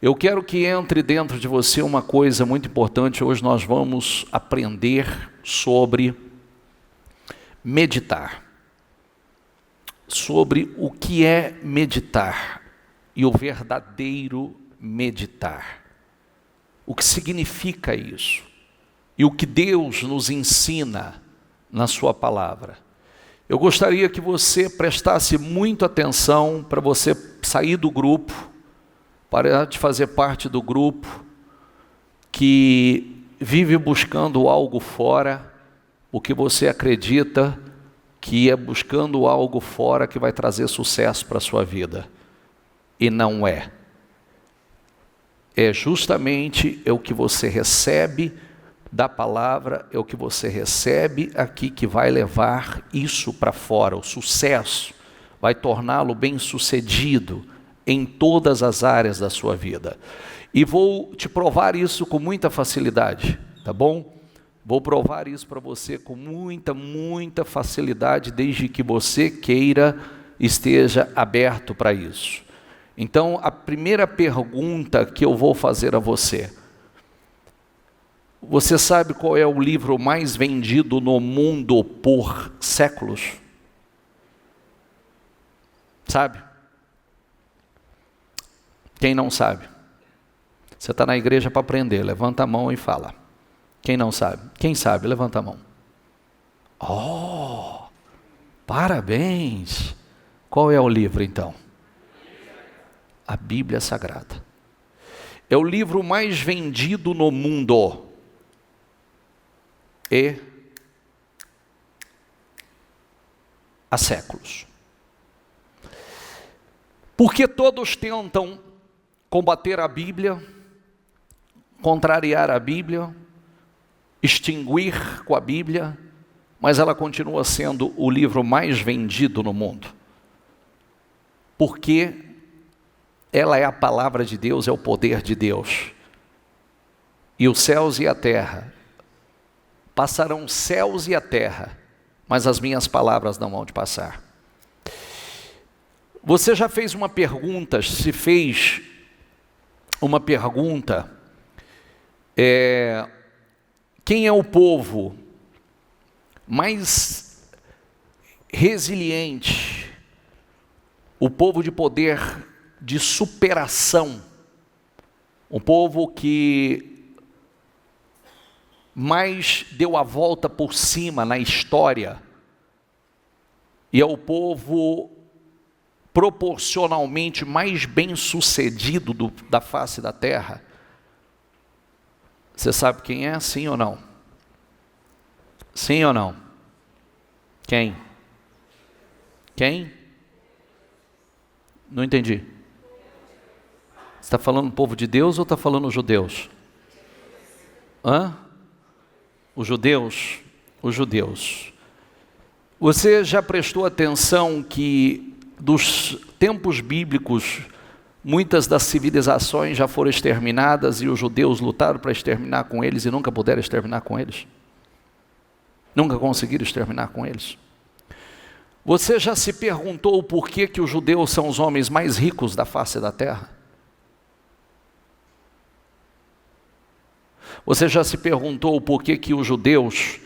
Eu quero que entre dentro de você uma coisa muito importante. Hoje nós vamos aprender sobre meditar. Sobre o que é meditar e o verdadeiro meditar. O que significa isso? E o que Deus nos ensina na sua palavra. Eu gostaria que você prestasse muita atenção para você sair do grupo, parar de fazer parte do grupo que vive buscando algo fora, o que você acredita que é buscando algo fora que vai trazer sucesso para a sua vida. E não é. É justamente o que você recebe da palavra, é o que você recebe aqui que vai levar isso para fora. O sucesso vai torná-lo bem-sucedido em todas as áreas da sua vida. E vou te provar isso com muita facilidade, tá bom? Vou provar isso para você com muita facilidade, desde que você queira, esteja aberto para isso. Então, a primeira pergunta que eu vou fazer a você: você sabe qual é o livro mais vendido no mundo por séculos? Sabe? Quem não sabe? Você está na igreja para aprender, levanta a mão e fala. Quem não sabe? Quem sabe? Levanta a mão. Oh, parabéns! Qual é o livro então? A Bíblia Sagrada. É o livro mais vendido no mundo. E há séculos. Porque todos tentam combater a Bíblia, contrariar a Bíblia, extinguir com a Bíblia, mas ela continua sendo o livro mais vendido no mundo. Porque ela é a palavra de Deus, é o poder de Deus. E os céus e a terra, passarão céus e a terra, mas as minhas palavras não vão de passar. Você já fez uma pergunta, se fez uma pergunta, quem é o povo mais resiliente, o povo de poder de superação, um povo que mais deu a volta por cima na história, e é o povo proporcionalmente mais bem sucedido da face da terra? Você sabe quem é? Sim ou não? Sim ou não? Quem? Quem? Não entendi. Você está falando povo de Deus ou está falando judeus? Hã? Os judeus? Os judeus. Você já prestou atenção que dos tempos bíblicos, muitas das civilizações já foram exterminadas e os judeus lutaram para exterminar com eles e nunca puderam exterminar com eles? Nunca conseguiram exterminar com eles? Você já se perguntou por que os judeus são os homens mais ricos da face da terra? Você já se perguntou por que os judeus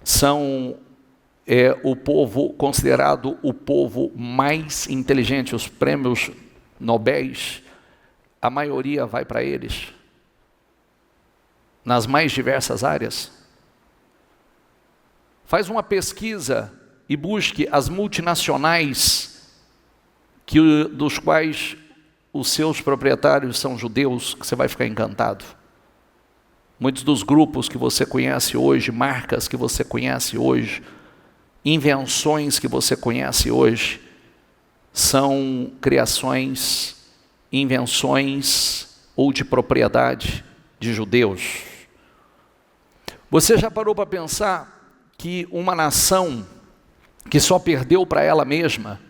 são o povo considerado o povo mais inteligente? Os prêmios Nobéis, a maioria vai para eles, nas mais diversas áreas. Faz uma pesquisa e busque as multinacionais dos quais os seus proprietários são judeus, que você vai ficar encantado. Muitos dos grupos que você conhece hoje, marcas que você conhece hoje, invenções que você conhece hoje, são criações, invenções ou de propriedade de judeus. Você já parou para pensar que uma nação que só perdeu para ela mesma,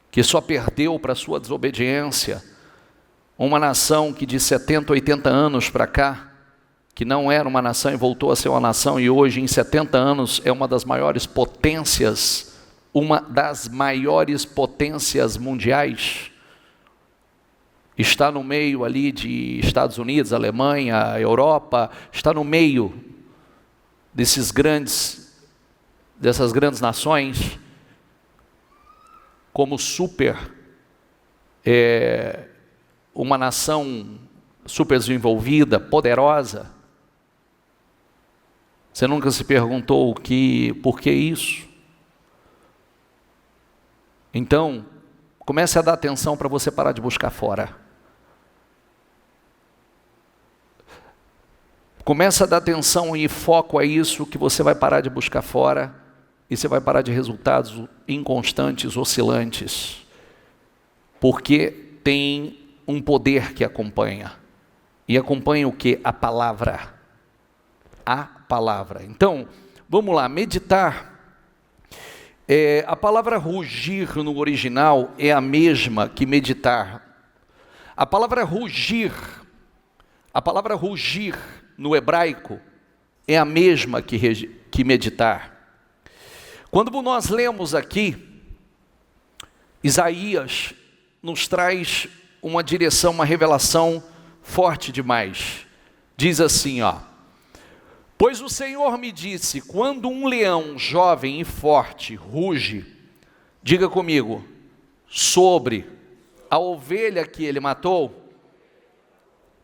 que só perdeu para a sua desobediência, uma nação que de 70, 80 anos para cá, que não era uma nação e voltou a ser uma nação, e hoje em 70 anos é uma das maiores potências mundiais, está no meio ali de Estados Unidos, Alemanha, Europa, está no meio dessas grandes nações, como uma nação super desenvolvida, poderosa. Você nunca se perguntou por que isso? Então, comece a dar atenção para você parar de buscar fora. Comece a dar atenção e foco a isso, que você vai parar de buscar fora e você vai parar de resultados inconstantes, oscilantes, porque tem um poder que acompanha. E acompanha o que? A palavra. A palavra. Então, vamos lá, meditar. A palavra rugir no original é a mesma que meditar. A palavra rugir no hebraico é a mesma que meditar. Quando nós lemos aqui, Isaías nos traz uma direção, uma revelação forte demais. Diz assim, pois o Senhor me disse, quando um leão jovem e forte ruge, diga comigo, sobre a ovelha que ele matou,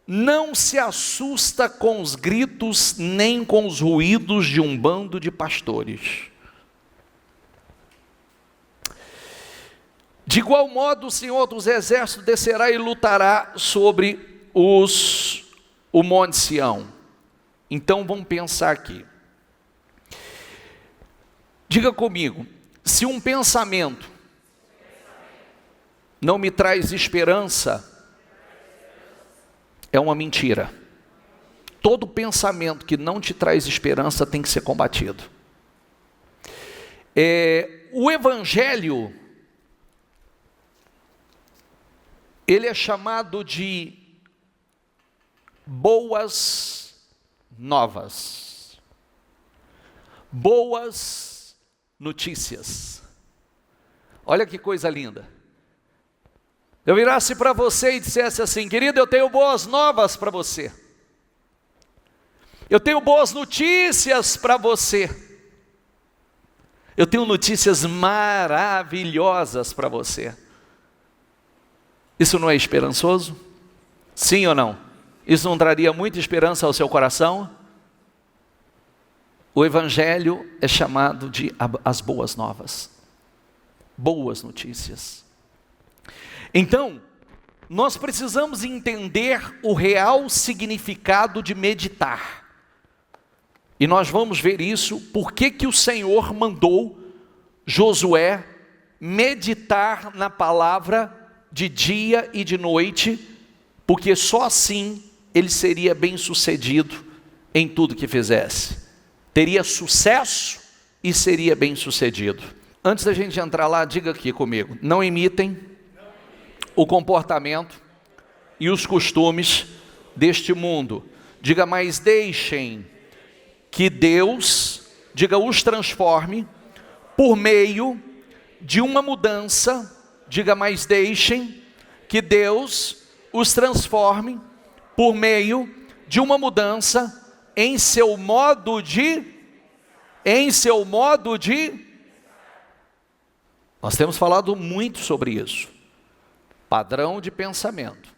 não se assusta com os gritos, nem com os ruídos de um bando de pastores. De igual modo, o Senhor dos Exércitos descerá e lutará sobre o Monte Sião. Então vamos pensar aqui. Diga comigo, se um pensamento não me traz esperança, é uma mentira. Todo pensamento que não te traz esperança tem que ser combatido. O Evangelho, ele é chamado de boas novas, boas notícias. Olha que coisa linda. Eu virasse para você e dissesse assim, querido, eu tenho boas novas para você. Eu tenho boas notícias para você. Eu tenho notícias maravilhosas para você. Isso não é esperançoso? Sim ou não? Isso não traria muita esperança ao seu coração? O Evangelho é chamado de as boas novas. Boas notícias. Então, nós precisamos entender o real significado de meditar. E nós vamos ver isso, por que o Senhor mandou Josué meditar na palavra de dia e de noite, porque só assim ele seria bem sucedido em tudo que fizesse. Teria sucesso e seria bem sucedido. Antes da gente entrar lá, diga aqui comigo, não imitem o comportamento e os costumes deste mundo. Diga, mas deixem que Deus, diga, os transforme por meio de uma mudança. Diga, mas deixem que Deus os transforme por meio de uma mudança em seu modo de. Nós temos falado muito sobre isso. Padrão de pensamento.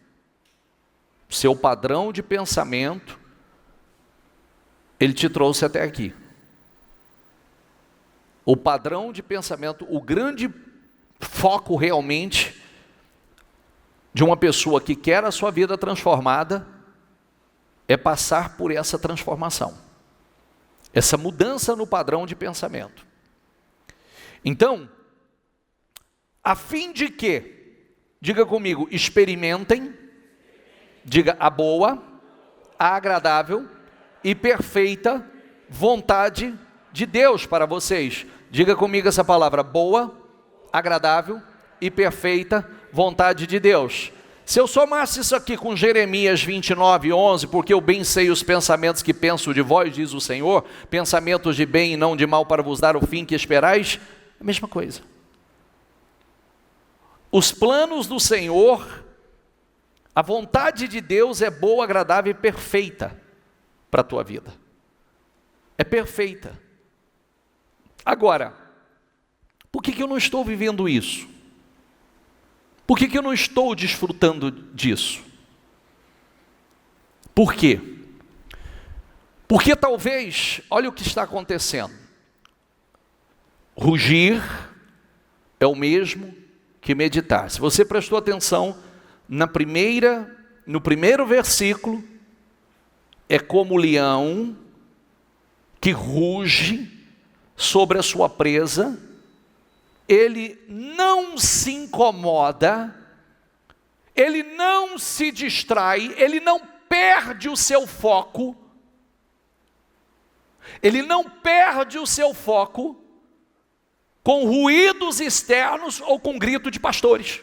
Seu padrão de pensamento, ele te trouxe até aqui. O padrão de pensamento, o grande foco realmente de uma pessoa que quer a sua vida transformada é passar por essa transformação, essa mudança no padrão de pensamento. Então, a fim de que, diga comigo, experimentem, diga, a boa, a agradável e perfeita vontade de Deus para vocês. Diga comigo essa palavra, boa, agradável e perfeita vontade de Deus. Se eu somasse isso aqui com Jeremias 29:11, porque eu bem sei os pensamentos que penso de vós, diz o Senhor, pensamentos de bem e não de mal para vos dar o fim que esperais, é a mesma coisa. Os planos do Senhor A vontade de Deus é boa, agradável e perfeita para a tua vida. É perfeita. Agora, por que eu não estou vivendo isso? Por que eu não estou desfrutando disso? Por quê? Porque talvez, olha o que está acontecendo. Rugir é o mesmo que meditar. Se você prestou atenção no primeiro versículo, é como o leão que ruge sobre a sua presa, ele não se incomoda, ele não se distrai, ele não perde o seu foco, com ruídos externos ou com grito de pastores.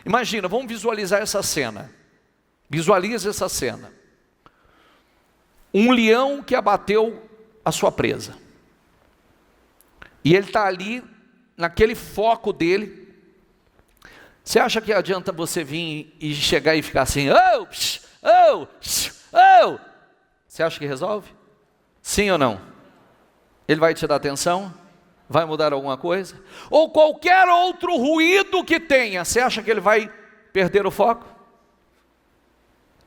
Imagina, vamos visualizar essa cena. Visualize essa cena. Um leão que abateu a sua presa. E ele está ali, naquele foco dele. Você acha que adianta você vir e chegar e ficar assim, oh, psh, oh, psh, oh? Você acha que resolve? Sim ou não? Ele vai te dar atenção? Vai mudar alguma coisa? Ou qualquer outro ruído que tenha, você acha que ele vai perder o foco?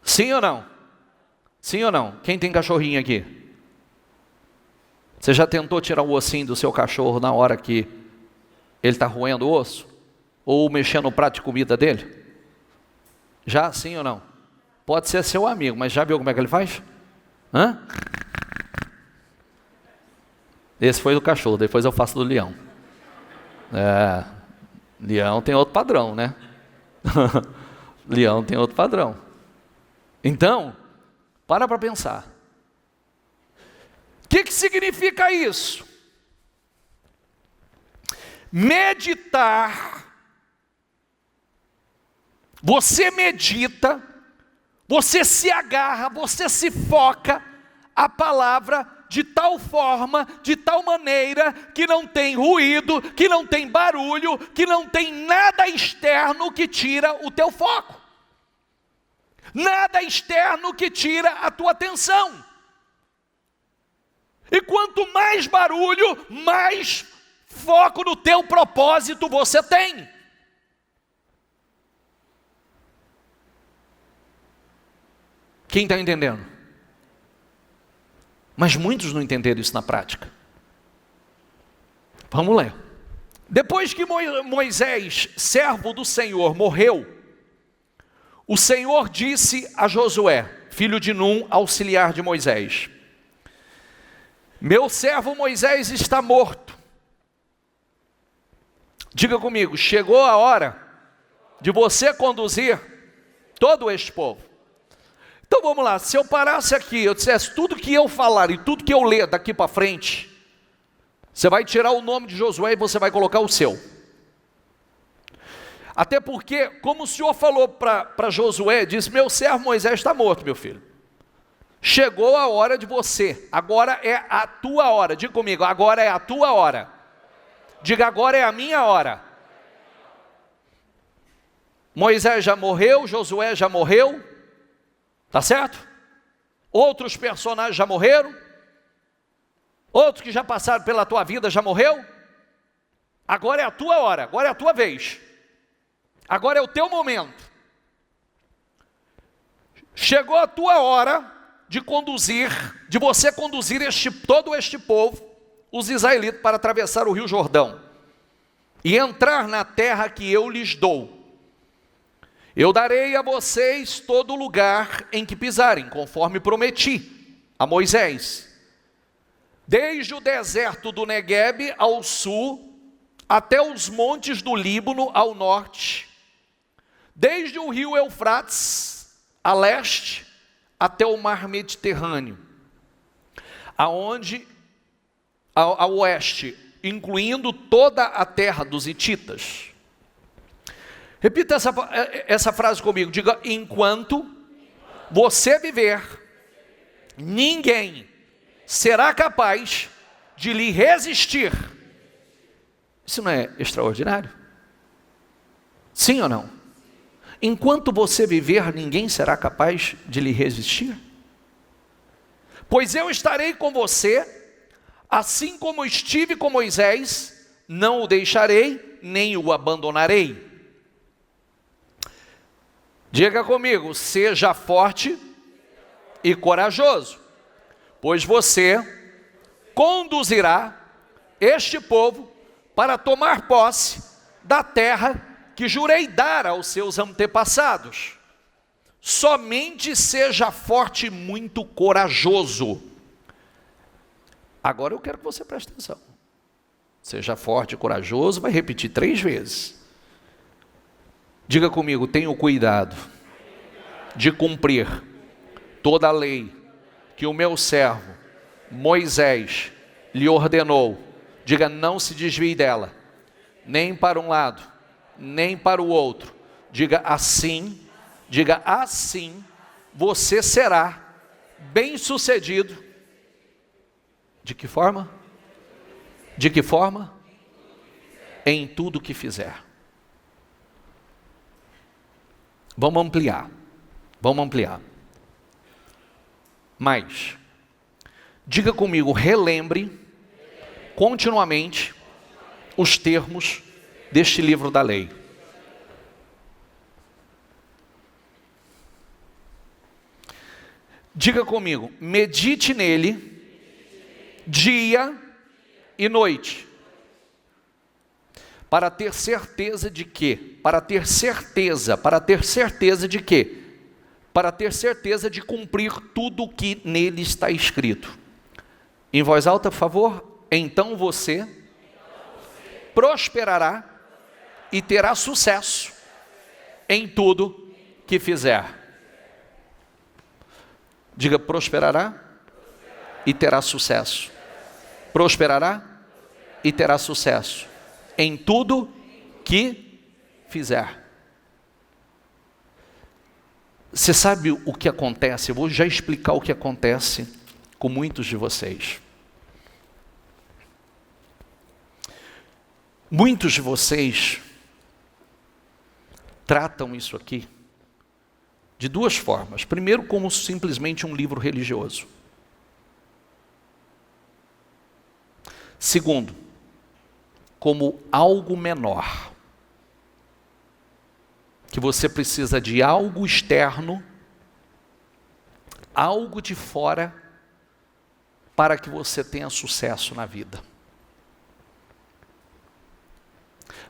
Sim ou não? Sim ou não? Quem tem cachorrinho aqui? Você já tentou tirar o ossinho do seu cachorro na hora que ele está roendo o osso? Ou mexendo no prato de comida dele? Já? Sim ou não? Pode ser seu amigo, mas já viu como é que ele faz? Hã? Esse foi do cachorro, depois eu faço do leão. Leão tem outro padrão, né? Leão tem outro padrão. Então, para pensar. O que significa isso? Meditar. Você medita, você se agarra, você se foca a palavra de tal forma, de tal maneira, que não tem ruído, que não tem barulho, que não tem nada externo que tira o teu foco. Nada externo que tira a tua atenção. E quanto mais barulho, mais foco no teu propósito você tem. Quem está entendendo? Mas muitos não entenderam isso na prática. Vamos ler. Depois que Moisés, servo do Senhor, morreu, o Senhor disse a Josué, filho de Num, auxiliar de Moisés: meu servo Moisés está morto. Diga comigo, chegou a hora de você conduzir todo este povo. Então vamos lá, se eu parasse aqui, eu dissesse tudo que eu falar e tudo que eu ler daqui para frente, você vai tirar o nome de Josué e você vai colocar o seu. Até porque, como o Senhor falou para Josué, disse, meu servo Moisés está morto, meu filho. Chegou a hora de você, agora é a tua hora. Diga comigo, agora é a tua hora. Diga, agora é a minha hora. Moisés já morreu, Josué já morreu. Tá certo? Outros personagens já morreram. Outros que já passaram pela tua vida já morreu. Agora é a tua hora, agora é a tua vez. Agora é o teu momento. Chegou a tua hora de você conduzir todo este povo, os israelitas, para atravessar o rio Jordão e entrar na terra que eu lhes dou. Eu darei a vocês todo lugar em que pisarem, conforme prometi a Moisés. Desde o deserto do Neguebe ao sul, até os montes do Líbano ao norte. Desde o rio Eufrates a leste, até o mar Mediterrâneo. Ao oeste, incluindo toda a terra dos hititas. Repita essa frase comigo, diga, enquanto você viver, ninguém será capaz de lhe resistir. Isso não é extraordinário? Sim ou não? Enquanto você viver, ninguém será capaz de lhe resistir. Pois eu estarei com você, assim como estive com Moisés, não o deixarei, nem o abandonarei. Diga comigo, seja forte e corajoso, pois você conduzirá este povo para tomar posse da terra que jurei dar aos seus antepassados. Somente seja forte e muito corajoso. Agora eu quero que você preste atenção. Seja forte e corajoso, vai repetir 3 vezes. Diga comigo, tenho cuidado de cumprir toda a lei que o meu servo Moisés lhe ordenou. Diga, não se desvie dela, nem para um lado, nem para o outro. Diga assim, você será bem-sucedido. De que forma? De que forma? Em tudo que fizer. Vamos ampliar. Mas, diga comigo, relembre continuamente os termos deste livro da lei. Diga comigo, medite nele dia e noite, para ter certeza de quê? Para ter certeza de quê? Para ter certeza de cumprir tudo o que nele está escrito. Em voz alta, por favor. Então você prosperará e terá sucesso em tudo que fizer. Diga, prosperará e terá sucesso. Prosperará e terá sucesso em tudo que fizer. Você sabe o que acontece? Eu vou já explicar o que acontece com muitos de vocês. Muitos de vocês tratam isso aqui de 2 formas. Primeiro, como simplesmente um livro religioso. Segundo, como algo menor. Que você precisa de algo externo, algo de fora, para que você tenha sucesso na vida.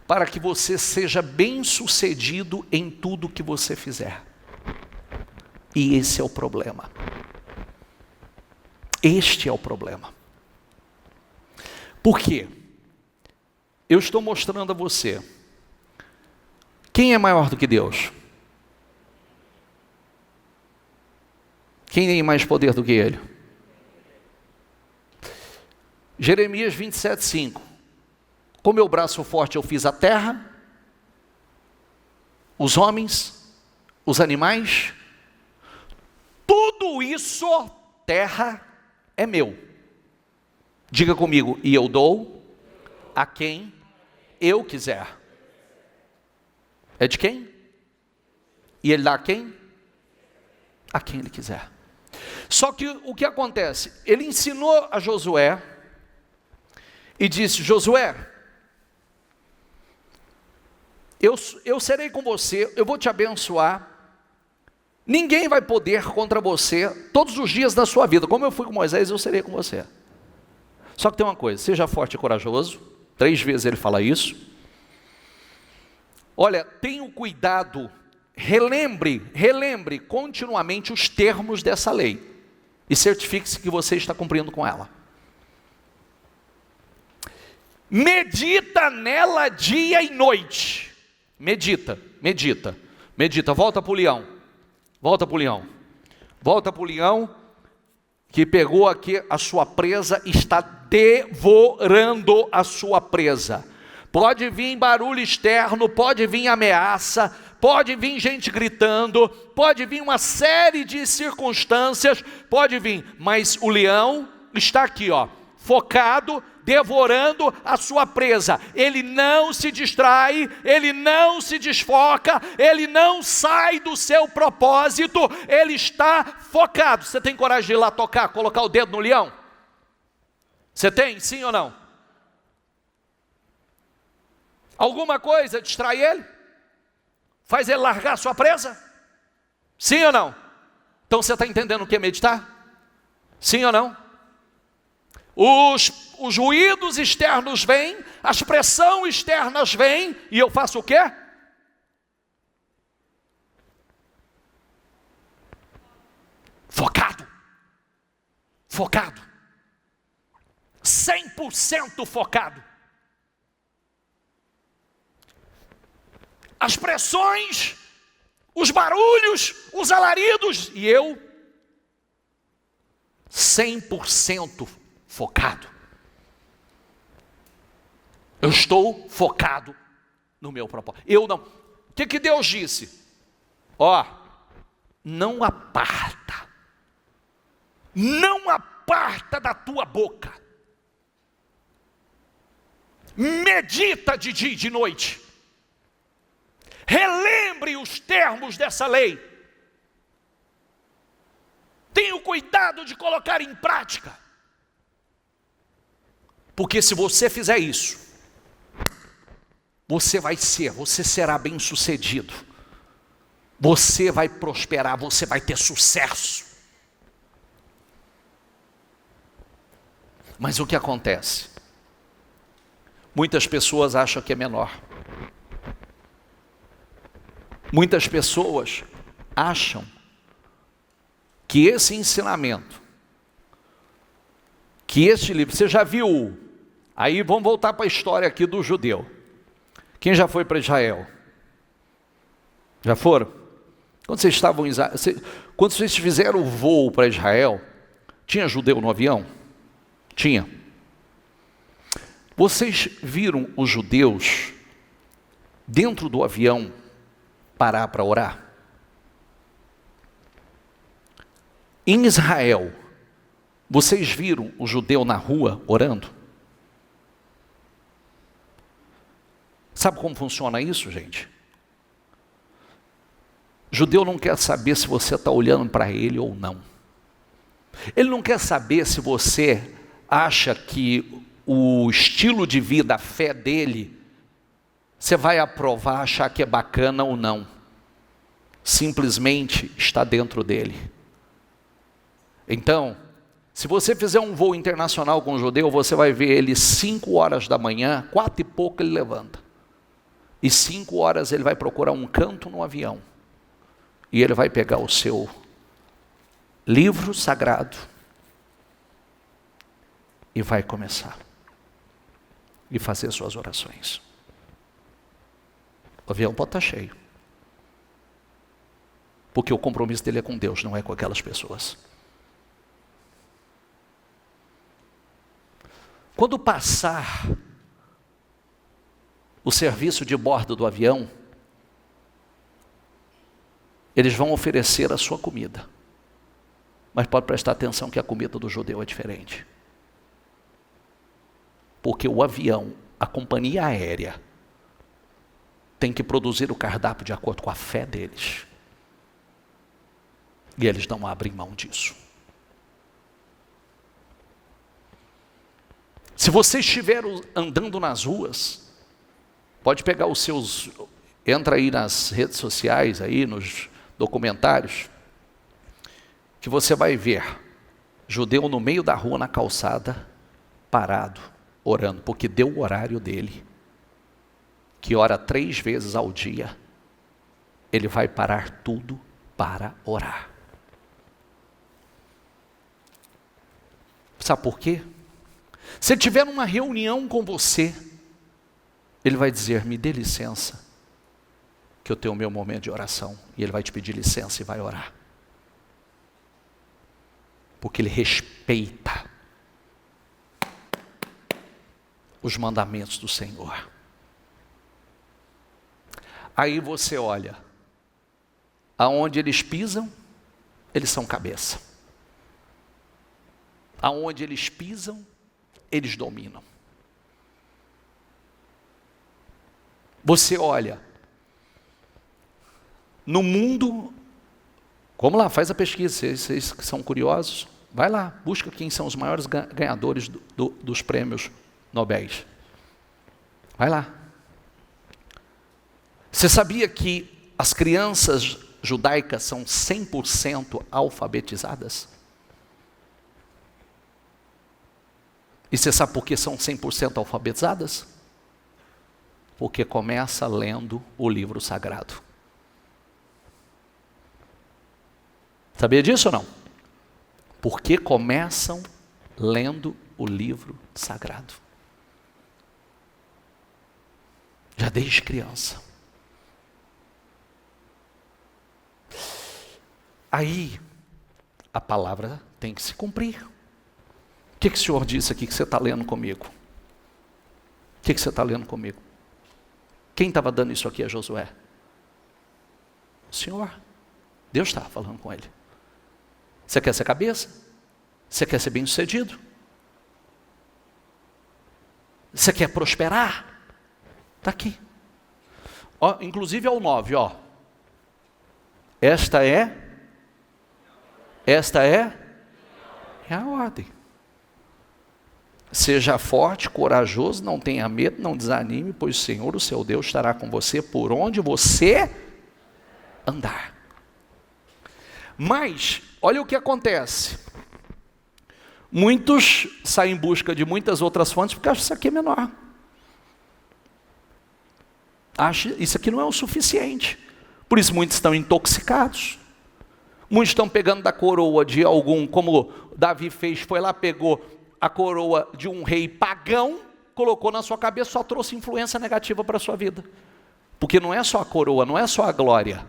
Para que você seja bem-sucedido em tudo que você fizer. E esse é o problema. Este é o problema. Por quê? Eu estou mostrando a você. Quem é maior do que Deus? Quem tem mais poder do que Ele? Jeremias 27:5. Com meu braço forte eu fiz a terra, os homens, os animais, tudo isso, terra, é meu. Diga comigo, e eu dou a quem eu quiser. É de quem? E Ele dá a quem? A quem Ele quiser. Só que o que acontece? Ele ensinou a Josué e disse, Josué, eu serei com você, eu vou te abençoar, ninguém vai poder contra você todos os dias da sua vida, como eu fui com Moisés, eu serei com você. Só que tem uma coisa, seja forte e corajoso, 3 vezes ele fala isso. Olha, tenha cuidado, relembre continuamente os termos dessa lei, e certifique-se que você está cumprindo com ela. Medita nela dia e noite. Medita, volta para o leão, que pegou aqui a sua presa, está devorando a sua presa. Pode vir barulho externo, pode vir ameaça, pode vir gente gritando, pode vir uma série de circunstâncias, pode vir, mas o leão está aqui, focado, devorando a sua presa. Ele não se distrai, ele não se desfoca, ele não sai do seu propósito, ele está focado. Você tem coragem de ir lá tocar, colocar o dedo no leão? Você tem? Sim ou não? Alguma coisa distrai ele? Faz ele largar a sua presa? Sim ou não? Então você está entendendo o que é meditar? Sim ou não? Os ruídos externos vêm, as pressões externas vêm, e eu faço o quê? Focado. Focado. 100% focado. As pressões, os barulhos, os alaridos, e eu 100% focado. Eu estou focado no meu propósito. Eu não. O que Deus disse? Ó, não aparta da tua boca. Medita de dia e de noite. Relembre os termos dessa lei. Tenha o cuidado de colocar em prática. Porque se você fizer isso, você será bem-sucedido. Você vai prosperar, você vai ter sucesso. Mas o que acontece? Muitas pessoas acham que é menor. Muitas pessoas acham que esse ensinamento, que este livro, você já viu? Aí vamos voltar para a história aqui do judeu. Quem já foi para Israel? Já foram? Quando vocês estavam em Israel, quando vocês fizeram o voo para Israel, tinha judeu no avião? Tinha. Vocês viram os judeus dentro do avião parar para orar? Em Israel, vocês viram o judeu na rua orando? Sabe como funciona isso, gente? O judeu não quer saber se você está olhando para ele ou não. Ele não quer saber se você acha que o estilo de vida, a fé dele, você vai aprovar, achar que é bacana ou não. Simplesmente está dentro dele. Então, se você fizer um voo internacional com um judeu, você vai ver ele 5 horas da manhã, 4 e pouco ele levanta. E 5 horas ele vai procurar um canto no avião. E ele vai pegar o seu livro sagrado e vai começar. E fazer suas orações. O avião pode estar cheio. Porque o compromisso dele é com Deus, não é com aquelas pessoas. Quando passar o serviço de bordo do avião, eles vão oferecer a sua comida. Mas pode prestar atenção que a comida do judeu é diferente. Porque o avião, a companhia aérea, tem que produzir o cardápio de acordo com a fé deles. E eles não abrem mão disso. Se você estiver andando nas ruas, pode pegar os seus, entra aí nas redes sociais, aí nos documentários, que você vai ver judeu no meio da rua, na calçada, parado, orando, porque deu o horário dele, que ora 3 vezes ao dia, ele vai parar tudo para orar. Sabe por quê? Se ele tiver uma reunião com você, ele vai dizer, me dê licença, que eu tenho o meu momento de oração, e ele vai te pedir licença e vai orar. Porque ele respeita os mandamentos do Senhor. Aí você olha, aonde eles pisam, eles são cabeça. Aonde eles pisam, eles dominam. Você olha, no mundo, vamos lá, faz a pesquisa, vocês que são curiosos, vai lá, busca quem são os maiores ganhadores dos prêmios Nobel. Vai lá. Você sabia que as crianças judaicas são 100% alfabetizadas? E você sabe por que são 100% alfabetizadas? Porque começa lendo o livro sagrado. Sabia disso ou não? Porque começam lendo o livro sagrado. Já desde criança. Aí, a palavra tem que se cumprir. O que o Senhor disse aqui que você está lendo comigo? O que você está lendo comigo? Quem estava dando isso aqui a Josué? O Senhor. Deus estava falando com ele. Você quer ser cabeça? Você quer ser bem-sucedido? Você quer prosperar? Está aqui. Ó, inclusive é o 9, ó. Esta é a ordem. Seja forte, corajoso, não tenha medo, não desanime, pois o Senhor, o seu Deus, estará com você por onde você andar. Mas, olha o que acontece. Muitos saem em busca de muitas outras fontes porque acham que isso aqui é menor. Acham que isso aqui não é o suficiente. Por isso muitos estão intoxicados. Muitos estão pegando da coroa de algum, como Davi fez, foi lá, pegou a coroa de um rei pagão, colocou na sua cabeça, só trouxe influência negativa para a sua vida. Porque não é só a coroa, não é só a glória.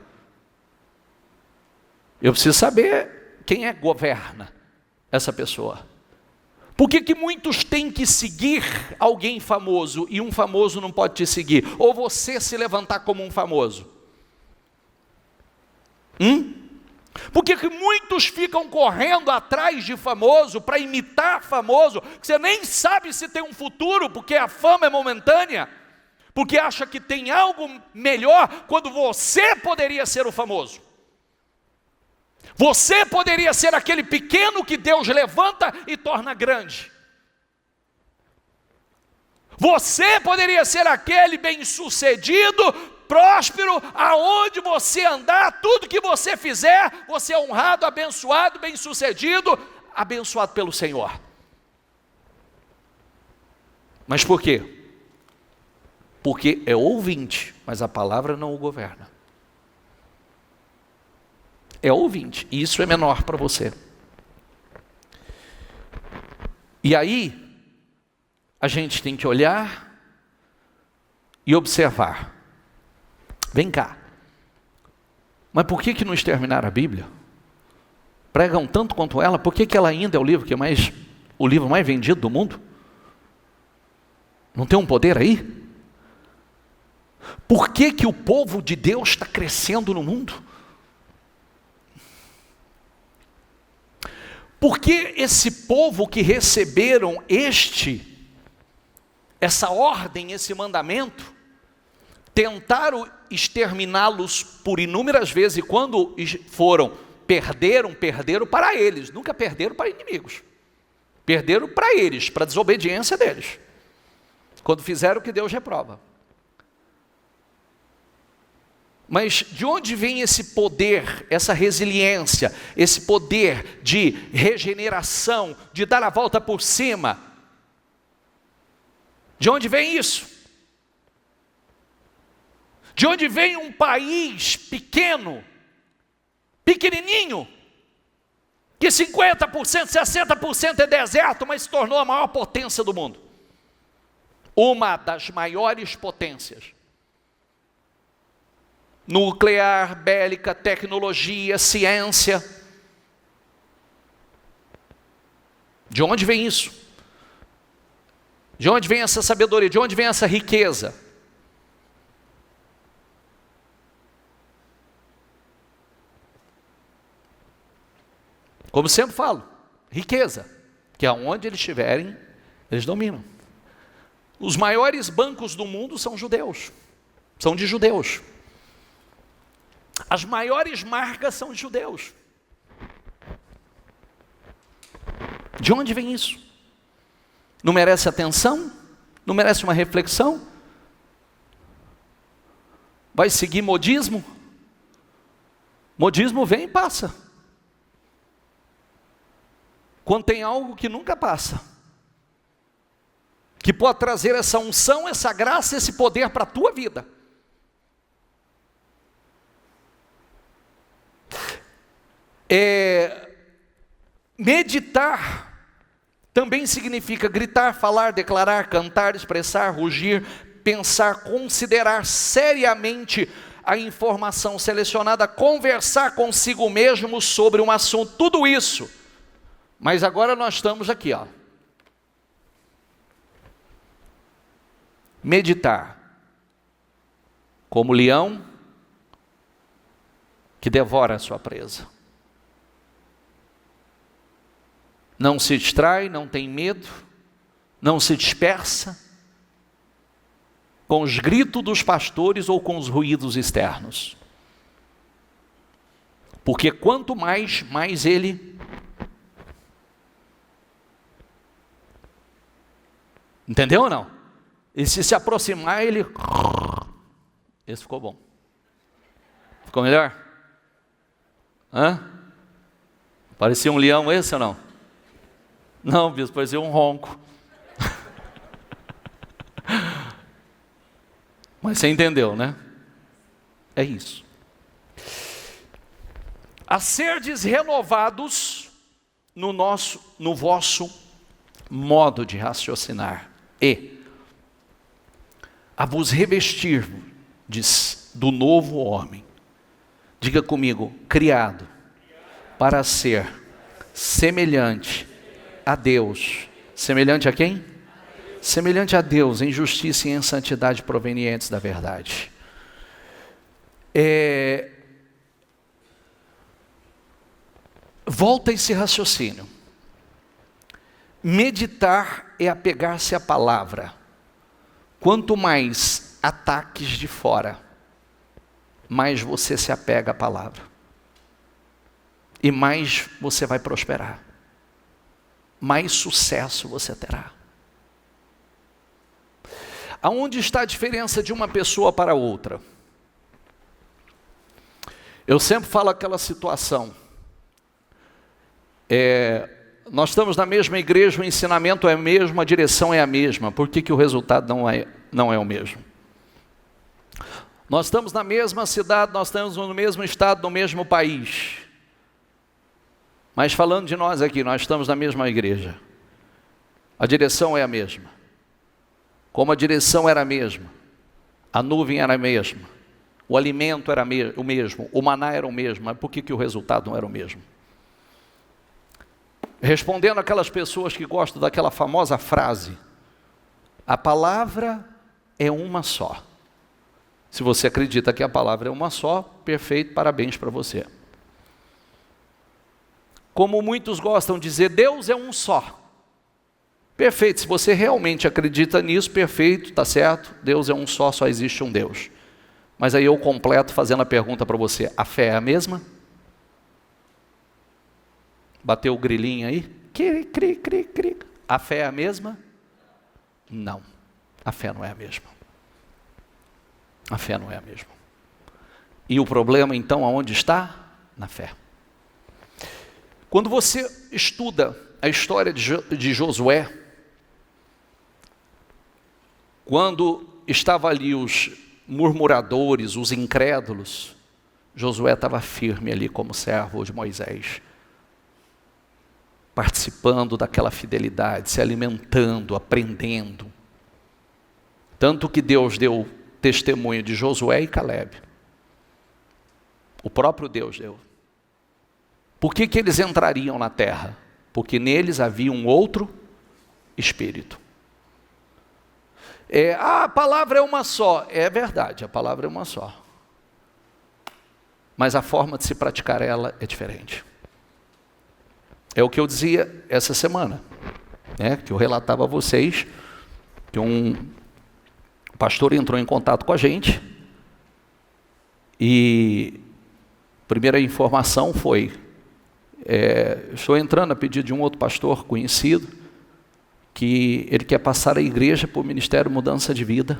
Eu preciso saber quem é que governa essa pessoa. Por que muitos têm que seguir alguém famoso e um famoso não pode te seguir? Ou você se levantar como um famoso? Por que muitos ficam correndo atrás de famoso, para imitar famoso, que você nem sabe se tem um futuro, porque a fama é momentânea, porque acha que tem algo melhor, quando você poderia ser o famoso. Você poderia ser aquele pequeno que Deus levanta e torna grande. Você poderia ser aquele bem-sucedido, próspero, aonde você andar, tudo que você fizer, você é honrado, abençoado, bem-sucedido, abençoado pelo Senhor. Mas por quê? Porque é ouvinte, mas a palavra não o governa. É ouvinte, e isso é menor para você. E aí, a gente tem que olhar e observar. Vem cá. Mas por que não exterminaram a Bíblia? Pregam tanto quanto ela, por que ela ainda é o livro o livro mais vendido do mundo? Não tem um poder aí? Por que o povo de Deus está crescendo no mundo? Porque esse povo que receberam essa ordem, esse mandamento, tentaram exterminá-los por inúmeras vezes, e quando perderam para eles, nunca perderam para inimigos. Perderam para eles, para a desobediência deles. Quando fizeram o que Deus reprova. Mas de onde vem esse poder, essa resiliência, esse poder de regeneração, de dar a volta por cima? De onde vem isso? De onde vem um país pequenininho, que 50%, 60% é deserto, mas se tornou a maior potência do mundo? Uma das maiores potências. Nuclear, bélica, tecnologia, ciência. De onde vem isso? De onde vem essa sabedoria? De onde vem essa riqueza? Como sempre falo, riqueza, que aonde eles estiverem, Eles dominam. Os maiores bancos do mundo são judeus. São de judeus. As maiores marcas são de judeus. De onde vem isso? Não merece atenção? Não merece uma reflexão? Vai seguir modismo? Modismo vem e passa. Quando tem algo que nunca passa, que pode trazer essa unção, essa graça, esse poder para a tua vida. Meditar também significa gritar, falar, declarar, cantar, expressar, rugir, pensar, considerar seriamente a informação selecionada, conversar consigo mesmo sobre um assunto, tudo isso. Mas agora nós estamos aqui, ó. Meditar, como leão que devora a sua presa. Não se distrai, não tem medo, não se dispersa com os gritos dos pastores ou com os ruídos externos. Porque quanto mais ele... Entendeu ou não? E se aproximar, ele... Esse ficou bom. Ficou melhor? Hã? Parecia um leão esse ou não? Não, bispo, parecia um ronco. Mas você entendeu, né? É isso. A serdes renovados no vosso modo de raciocinar e a vos revestir do novo homem. Diga comigo, criado para ser semelhante a Deus. Semelhante a quem? Semelhante a Deus, em justiça e em santidade provenientes da verdade. Volta esse raciocínio. Meditar é apegar-se à palavra. Quanto mais ataques de fora, mais você se apega à palavra. E mais você vai prosperar. Mais sucesso você terá. Aonde está a diferença de uma pessoa para outra? Eu sempre falo aquela situação. Nós estamos na mesma igreja, o ensinamento é o mesmo, a direção é a mesma. Por que o resultado não é o mesmo? Nós estamos na mesma cidade, nós estamos no mesmo estado, no mesmo país. Mas falando de nós aqui, nós estamos na mesma igreja. A direção é a mesma. Como a direção era a mesma, a nuvem era a mesma, o alimento era o mesmo, o maná era o mesmo, mas por que o resultado não era o mesmo? Respondendo aquelas pessoas que gostam daquela famosa frase, a palavra é uma só. Se você acredita que a palavra é uma só, perfeito, parabéns para você. Como muitos gostam de dizer, Deus é um só. Perfeito, se você realmente acredita nisso, perfeito, está certo, Deus é um só existe um Deus. Mas aí eu completo fazendo a pergunta para você, a fé é a mesma? Bateu o grilinho aí? Cri. A fé é a mesma? Não, a fé não é a mesma. A fé não é a mesma. E o problema então aonde está? Na fé. Quando você estuda a história de Josué, quando estavam ali os murmuradores, os incrédulos, Josué estava firme ali como servo de Moisés, participando daquela fidelidade, se alimentando, aprendendo. Tanto que Deus deu testemunho de Josué e Calebe. O próprio Deus deu. Por que eles entrariam na terra? Porque neles havia um outro espírito. A palavra é uma só. É verdade, a palavra é uma só. Mas a forma de se praticar ela é diferente. É o que eu dizia essa semana. que eu relatava a vocês, que um pastor entrou em contato com a gente, e a primeira informação foi, estou entrando a pedido de um outro pastor conhecido, que ele quer passar a igreja para o Ministério Mudança de Vida,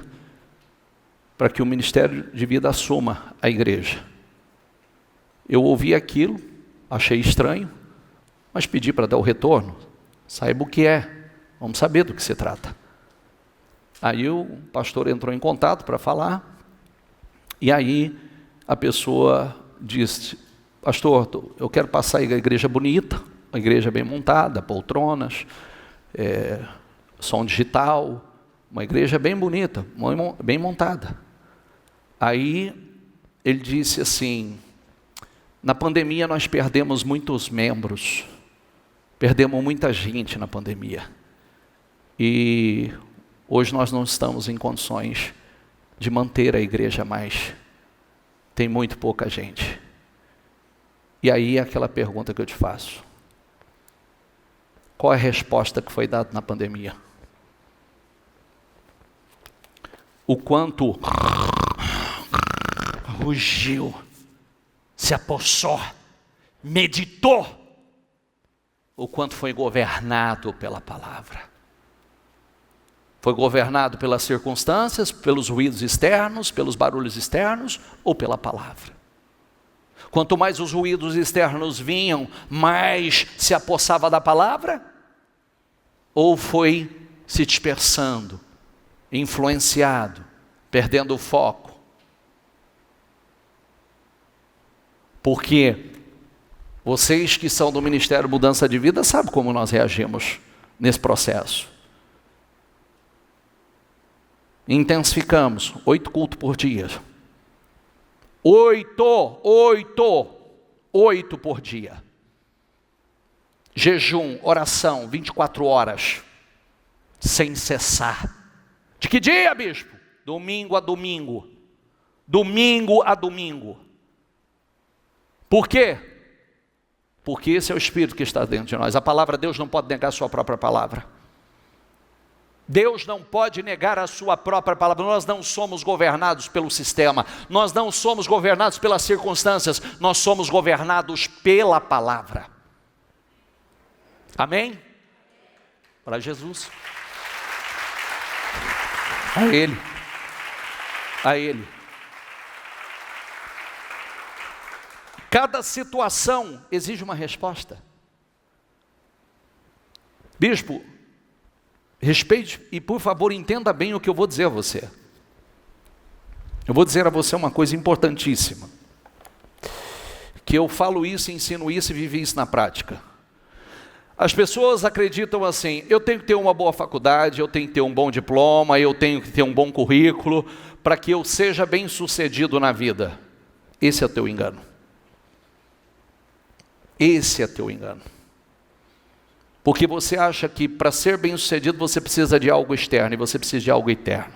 para que o Ministério de Vida assuma a igreja. Eu ouvi aquilo, achei estranho, mas pedi para dar o retorno. Saiba o que é, vamos saber do que se trata. Aí o pastor entrou em contato para falar, e aí a pessoa disse: pastor, eu quero passar a igreja bonita, uma igreja bem montada, poltronas, som digital, uma igreja bem bonita, bem montada. Aí ele disse assim: na pandemia nós perdemos muitos membros, perdemos muita gente na pandemia, e hoje nós não estamos em condições de manter a igreja mais, tem muito pouca gente. E aí aquela pergunta que eu te faço: qual é a resposta que foi dada na pandemia? O quanto rugiu, se apossou, meditou, o quanto foi governado pela palavra. Foi governado pelas circunstâncias, pelos ruídos externos, pelos barulhos externos, ou pela palavra? Quanto mais os ruídos externos vinham, mais se apossava da palavra? Ou foi se dispersando, influenciado, perdendo o foco? Porque vocês que são do Ministério Mudança de Vida sabem como nós reagimos nesse processo. Intensificamos 8 cultos por dia. 8 por dia. Jejum, oração, 24 horas, sem cessar. De que dia, bispo? Domingo a domingo. Domingo a domingo. Por quê? Porque esse é o Espírito que está dentro de nós. A palavra de Deus não pode negar a sua própria palavra. Deus não pode negar a sua própria palavra. Nós não somos governados pelo sistema, nós não somos governados pelas circunstâncias, nós somos governados pela palavra. Amém? Para Jesus. A Ele. A Ele. Cada situação exige uma resposta. Bispo, respeite e por favor entenda bem o que eu vou dizer a você. Eu vou dizer a você uma coisa importantíssima, que eu falo isso, ensino isso e vivi isso na prática. As pessoas acreditam assim: eu tenho que ter uma boa faculdade, eu tenho que ter um bom diploma, eu tenho que ter um bom currículo para que eu seja bem sucedido na vida. Esse é o teu engano. Esse é teu engano. Porque você acha que para ser bem sucedido você precisa de algo externo e você precisa de algo interno.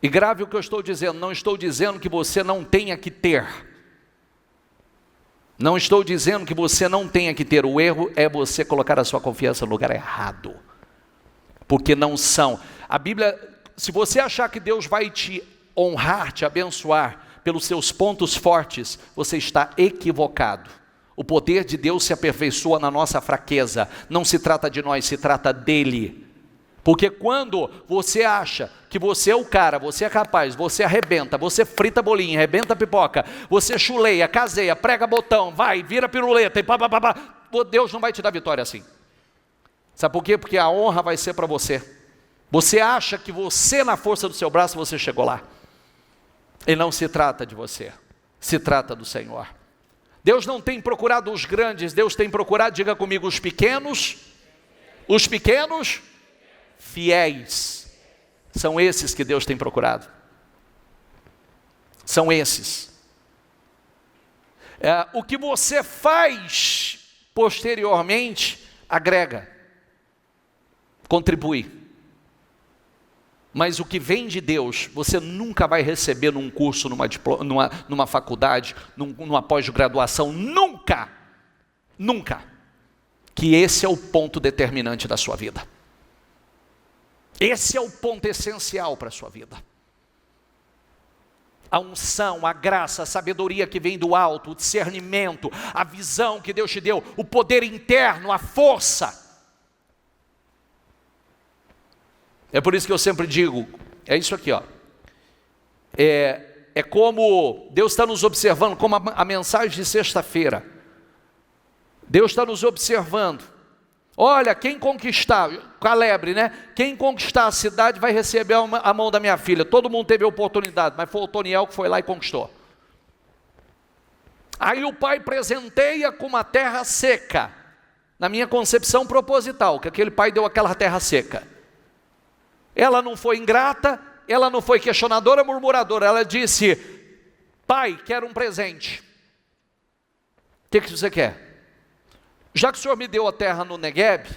E grave o que eu estou dizendo, não estou dizendo que você não tenha que ter. Não estou dizendo que você não tenha que ter. O erro é você colocar a sua confiança no lugar errado. Porque não são. A Bíblia, se você achar que Deus vai te honrar, te abençoar pelos seus pontos fortes, você está equivocado. O poder de Deus se aperfeiçoa na nossa fraqueza. Não se trata de nós, se trata dele. Porque quando você acha que você é o cara, você é capaz, você arrebenta, você frita bolinha, arrebenta pipoca, você chuleia, caseia, prega botão, vai, vira piruleta e pá, Deus não vai te dar vitória assim. Sabe por quê? Porque a honra vai ser para você. Você acha que você, na força do seu braço, você chegou lá. E não se trata de você, se trata do Senhor. Deus não tem procurado os grandes, Deus tem procurado, diga comigo, os pequenos fiéis. São esses que Deus tem procurado. São esses. O que você faz posteriormente, agrega, contribui. Mas o que vem de Deus, você nunca vai receber num curso, numa faculdade, numa pós-graduação, nunca. que esse é o ponto determinante da sua vida. Esse é o ponto essencial para a sua vida. A unção, a graça, a sabedoria que vem do alto, o discernimento, a visão que Deus te deu, o poder interno, a força. É por isso que eu sempre digo, é isso aqui, ó. É como Deus está nos observando, como a mensagem de sexta-feira. Deus está nos observando. Olha, quem conquistar, Calebre, né? Quem conquistar a cidade vai receber a mão da minha filha. Todo mundo teve a oportunidade, mas foi o Otoniel que foi lá e conquistou. Aí o pai presenteia com uma terra seca. Na minha concepção proposital, que aquele pai deu aquela terra seca. Ela não foi ingrata, ela não foi questionadora, murmuradora. Ela disse: pai, quero um presente. O que você quer? Já que o Senhor me deu a terra no Negueb,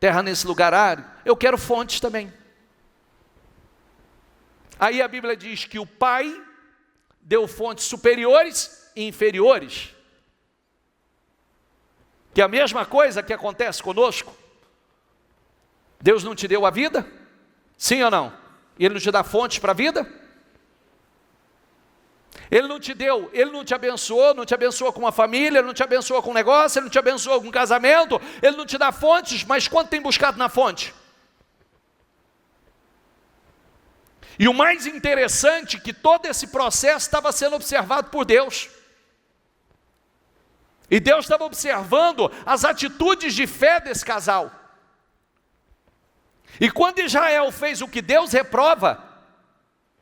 terra nesse lugar árido, eu quero fontes também. Aí a Bíblia diz que o pai deu fontes superiores e inferiores. Que é a mesma coisa que acontece conosco. Deus não te deu a vida? Sim ou não? E Ele não te dá fontes para a vida? Ele não te deu, Ele não te abençoou com uma família, Ele não te abençoou com um negócio, Ele não te abençoou com um casamento, Ele não te dá fontes, mas quanto tem buscado na fonte? E o mais interessante, que todo esse processo estava sendo observado por Deus. E Deus estava observando as atitudes de fé desse casal. E quando Israel fez o que Deus reprova,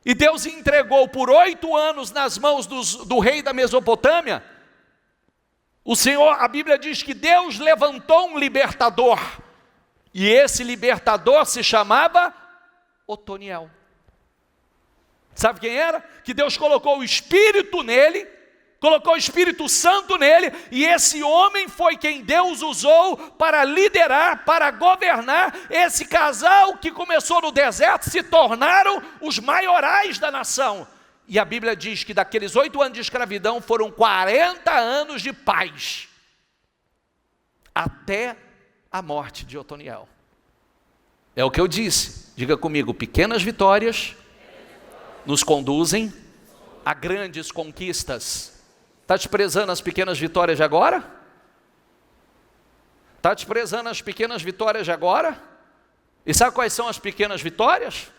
e Deus entregou por 8 anos nas mãos do rei da Mesopotâmia, o Senhor, a Bíblia diz que Deus levantou um libertador, e esse libertador se chamava Otoniel. Sabe quem era? Que Deus colocou o Espírito nele, colocou o Espírito Santo nele, e esse homem foi quem Deus usou para liderar, para governar. Esse casal que começou no deserto se tornaram os maiorais da nação. E a Bíblia diz que daqueles 8 anos de escravidão foram 40 anos de paz, até a morte de Otoniel. É o que eu disse, diga comigo: pequenas vitórias nos conduzem a grandes conquistas. Está desprezando as pequenas vitórias de agora? Está desprezando as pequenas vitórias de agora? E sabe quais são as pequenas vitórias?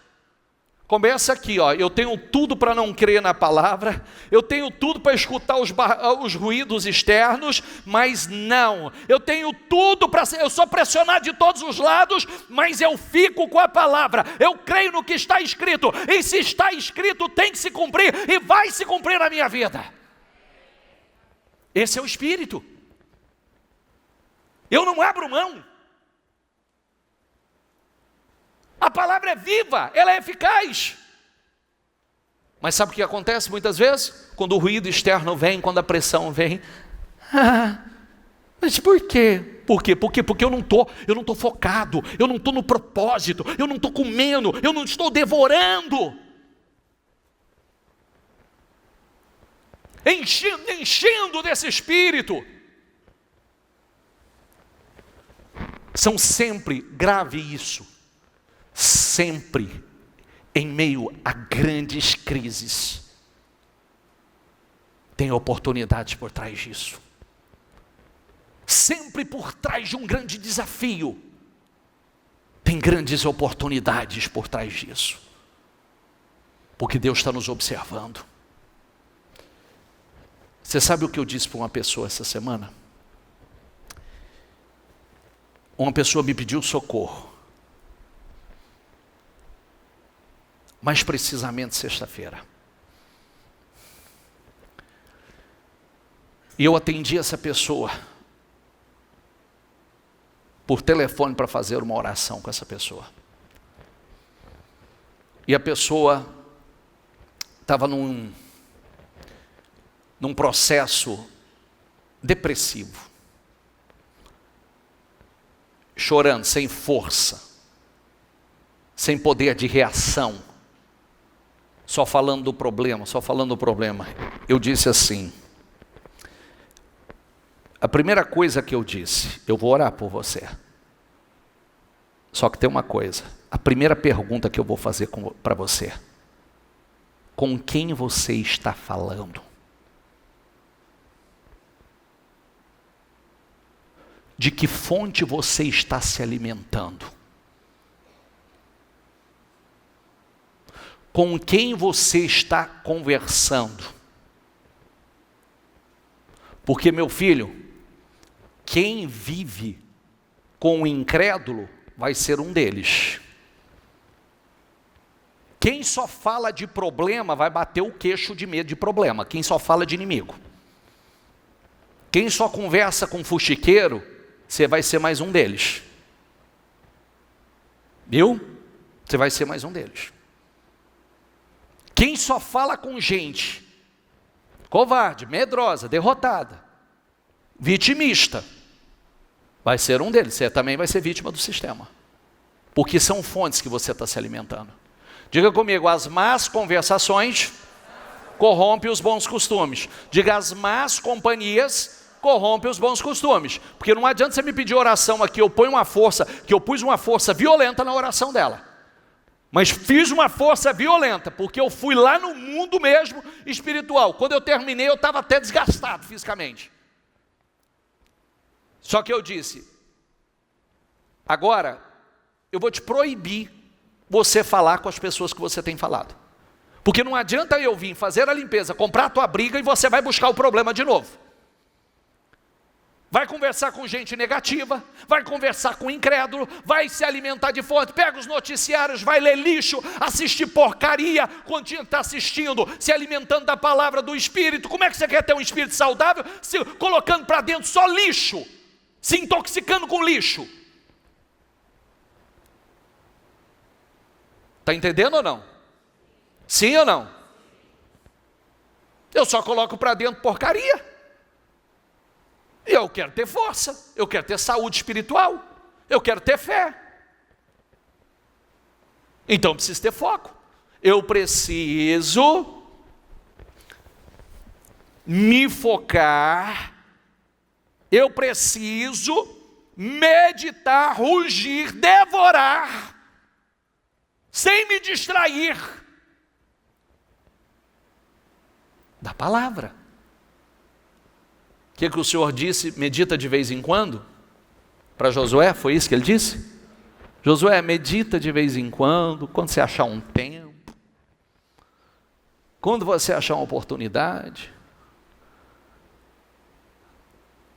Começa aqui, ó. Eu tenho tudo para não crer na palavra, eu tenho tudo para escutar os ruídos externos, mas não. Eu tenho tudo para eu sou pressionado de todos os lados, mas eu fico com a palavra. Eu creio no que está escrito, e se está escrito tem que se cumprir, e vai se cumprir na minha vida. Esse é o Espírito. Eu não abro mão. A palavra é viva, ela é eficaz. Mas sabe o que acontece muitas vezes? Quando o ruído externo vem, quando a pressão vem. Mas por quê? Por quê? Porque eu não estou focado, eu não estou no propósito, eu não estou comendo, eu não estou devorando. Enchendo desse Espírito. São sempre, grave isso, sempre em meio a grandes crises, tem oportunidades por trás disso. Sempre por trás de um grande desafio, tem grandes oportunidades por trás disso. Porque Deus está nos observando. Você sabe o que eu disse para uma pessoa essa semana? Uma pessoa me pediu socorro. Mais precisamente sexta-feira. E eu atendi essa pessoa por telefone para fazer uma oração com essa pessoa. E a pessoa estava num processo depressivo, chorando, sem força, sem poder de reação, só falando do problema. Eu disse assim: A primeira coisa que eu disse, eu vou orar por você. Só que tem uma coisa, a primeira pergunta que eu vou fazer para você: com quem você está falando? De que fonte você está se alimentando? Com quem você está conversando? Porque, meu filho, quem vive com o incrédulo vai ser um deles. Quem só fala de problema vai bater o queixo de medo de problema. Quem só fala de inimigo. Quem só conversa com fuxiqueiro, você vai ser mais um deles. Viu? Você vai ser mais um deles. Quem só fala com gente covarde, medrosa, derrotada, vitimista, vai ser um deles. Você também vai ser vítima do sistema. Porque são fontes que você está se alimentando. Diga comigo: as más conversações corrompem os bons costumes. Diga: as más companhias corrompem os bons costumes. Porque não adianta você me pedir oração aqui, eu pus uma força violenta na oração dela. Mas fiz uma força violenta, porque eu fui lá no mundo mesmo espiritual. Quando eu terminei, eu estava até desgastado fisicamente. Só que eu disse: agora, eu vou te proibir você falar com as pessoas que você tem falado. Porque não adianta eu vir fazer a limpeza, comprar a tua briga e você vai buscar o problema de novo. Vai conversar com gente negativa, vai conversar com incrédulo, vai se alimentar de fonte, pega os noticiários, vai ler lixo, assistir porcaria, quando está assistindo, se alimentando da palavra do Espírito. Como é que você quer ter um espírito saudável, se colocando para dentro só lixo, se intoxicando com lixo? Está entendendo ou não? Sim ou não? Eu só coloco para dentro porcaria. Eu quero ter força, eu quero ter saúde espiritual, eu quero ter fé. Então eu preciso ter foco. Eu preciso me focar, eu preciso meditar, rugir, devorar, sem me distrair da palavra. O que o Senhor disse? Medita de vez em quando? Para Josué, foi isso que ele disse? Josué, medita de vez em quando você achar um tempo, quando você achar uma oportunidade.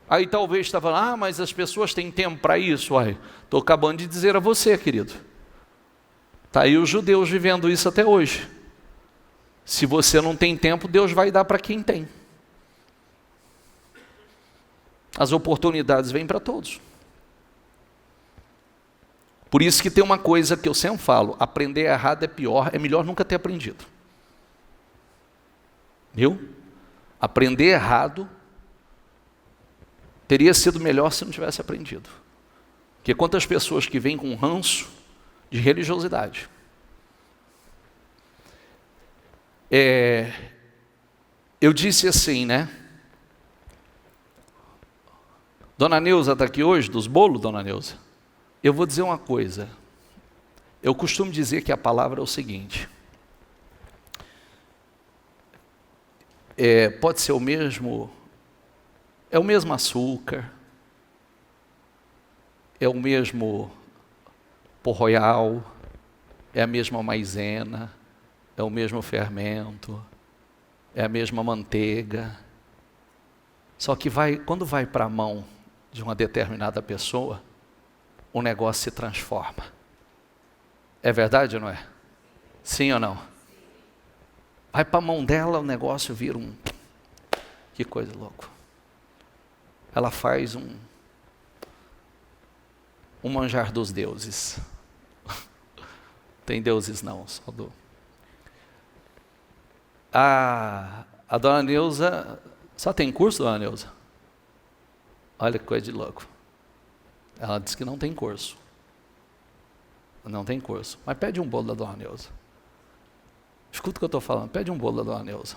Aí talvez está falando: mas as pessoas têm tempo para isso. Estou acabando de dizer a você, querido. Está aí os judeus vivendo isso até hoje. Se você não tem tempo, Deus vai dar para quem tem. As oportunidades vêm para todos. Por isso que tem uma coisa que eu sempre falo: aprender errado é pior, é melhor nunca ter aprendido. Viu? Aprender errado teria sido melhor se não tivesse aprendido. Porque quantas pessoas que vêm com ranço de religiosidade. Eu disse assim, né? Dona Neuza está aqui hoje, dos bolos, Dona Neuza? Eu vou dizer uma coisa. Eu costumo dizer que a palavra é o seguinte. Pode ser o mesmo açúcar, é o mesmo pó royal, é a mesma maisena, é o mesmo fermento, é a mesma manteiga. Só que quando vai para a mão de uma determinada pessoa, o negócio se transforma. É verdade ou não é? Sim ou não? Vai para a mão dela, o negócio vira que coisa louca. Ela faz um manjar dos deuses. Tem deuses não, só do... A Dona Neuza... Só tem curso, Dona Neuza? Olha que coisa de louco. Ela disse que não tem curso. Não tem curso. Mas pede um bolo da Dona Neuza. Escuta o que eu estou falando. Pede um bolo da Dona Neuza.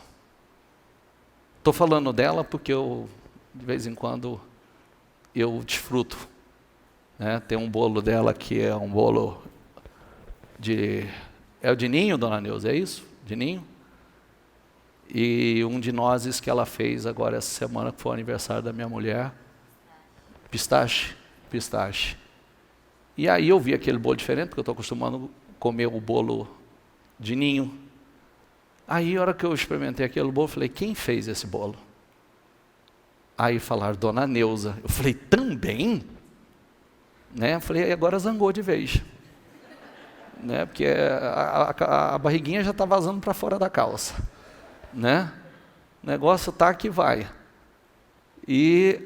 Estou falando dela porque eu, de vez em quando, eu desfruto, né? Tem um bolo dela que é um bolo é o de ninho, dona Neuza, é isso? De ninho? E um de nozes que ela fez agora essa semana, que foi o aniversário da minha mulher, pistache. E aí eu vi aquele bolo diferente, porque eu estou acostumado a comer o bolo de ninho. Aí a hora que eu experimentei aquele bolo, eu falei, quem fez esse bolo? Aí falaram, dona Neuza. Eu falei, também? Né? Eu falei, agora zangou de vez. Né? Porque a barriguinha já está vazando para fora da calça. Né? O negócio tá que vai. E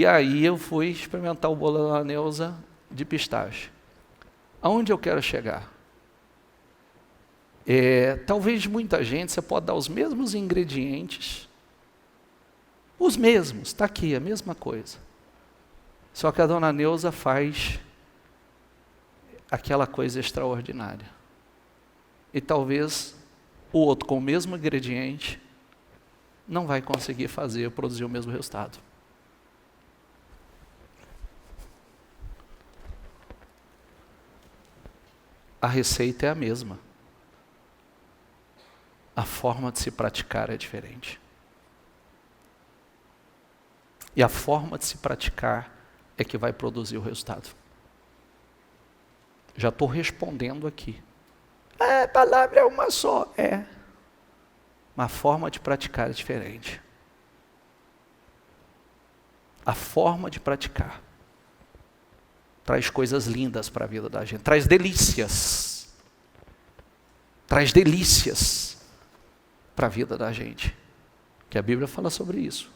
aí eu fui experimentar o bolo da Neuza de pistache. Aonde eu quero chegar? Talvez muita gente, você pode dar os mesmos ingredientes, os mesmos, está aqui, a mesma coisa. Só que a dona Neuza faz aquela coisa extraordinária. E talvez o outro com o mesmo ingrediente não vai conseguir produzir o mesmo resultado. A receita é a mesma. A forma de se praticar é diferente. E a forma de se praticar é que vai produzir o resultado. Já estou respondendo aqui. A palavra é uma só. Mas a forma de praticar é diferente. A forma de praticar traz coisas lindas para a vida da gente. Traz delícias. Traz delícias para a vida da gente. Que a Bíblia fala sobre isso.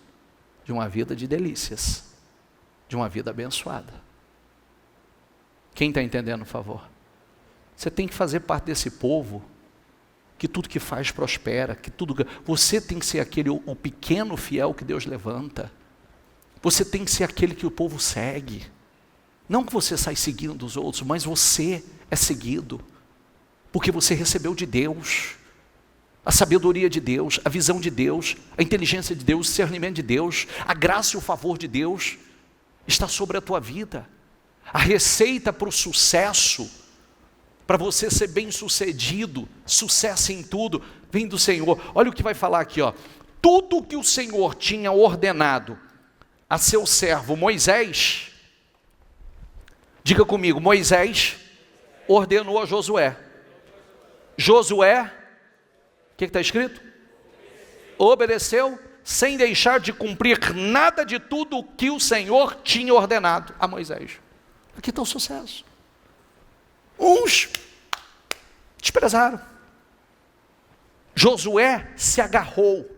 De uma vida de delícias. De uma vida abençoada. Quem está entendendo, por favor? Você tem que fazer parte desse povo que tudo que faz prospera, que tudo. Você tem que ser aquele, o pequeno fiel que Deus levanta. Você tem que ser aquele que o povo segue. Não que você sai seguindo os outros, mas você é seguido. Porque você recebeu de Deus a sabedoria de Deus, a visão de Deus, a inteligência de Deus, o discernimento de Deus, a graça e o favor de Deus está sobre a tua vida. A receita para o sucesso, para você ser bem sucedido, sucesso em tudo, vem do Senhor. Olha o que vai falar aqui, ó. Tudo que o Senhor tinha ordenado a seu servo Moisés, diga comigo, Moisés ordenou a Josué. Josué, o que está escrito? Obedeceu sem deixar de cumprir nada de tudo o que o Senhor tinha ordenado a Moisés. Aqui está o sucesso. Uns desprezaram. Josué se agarrou.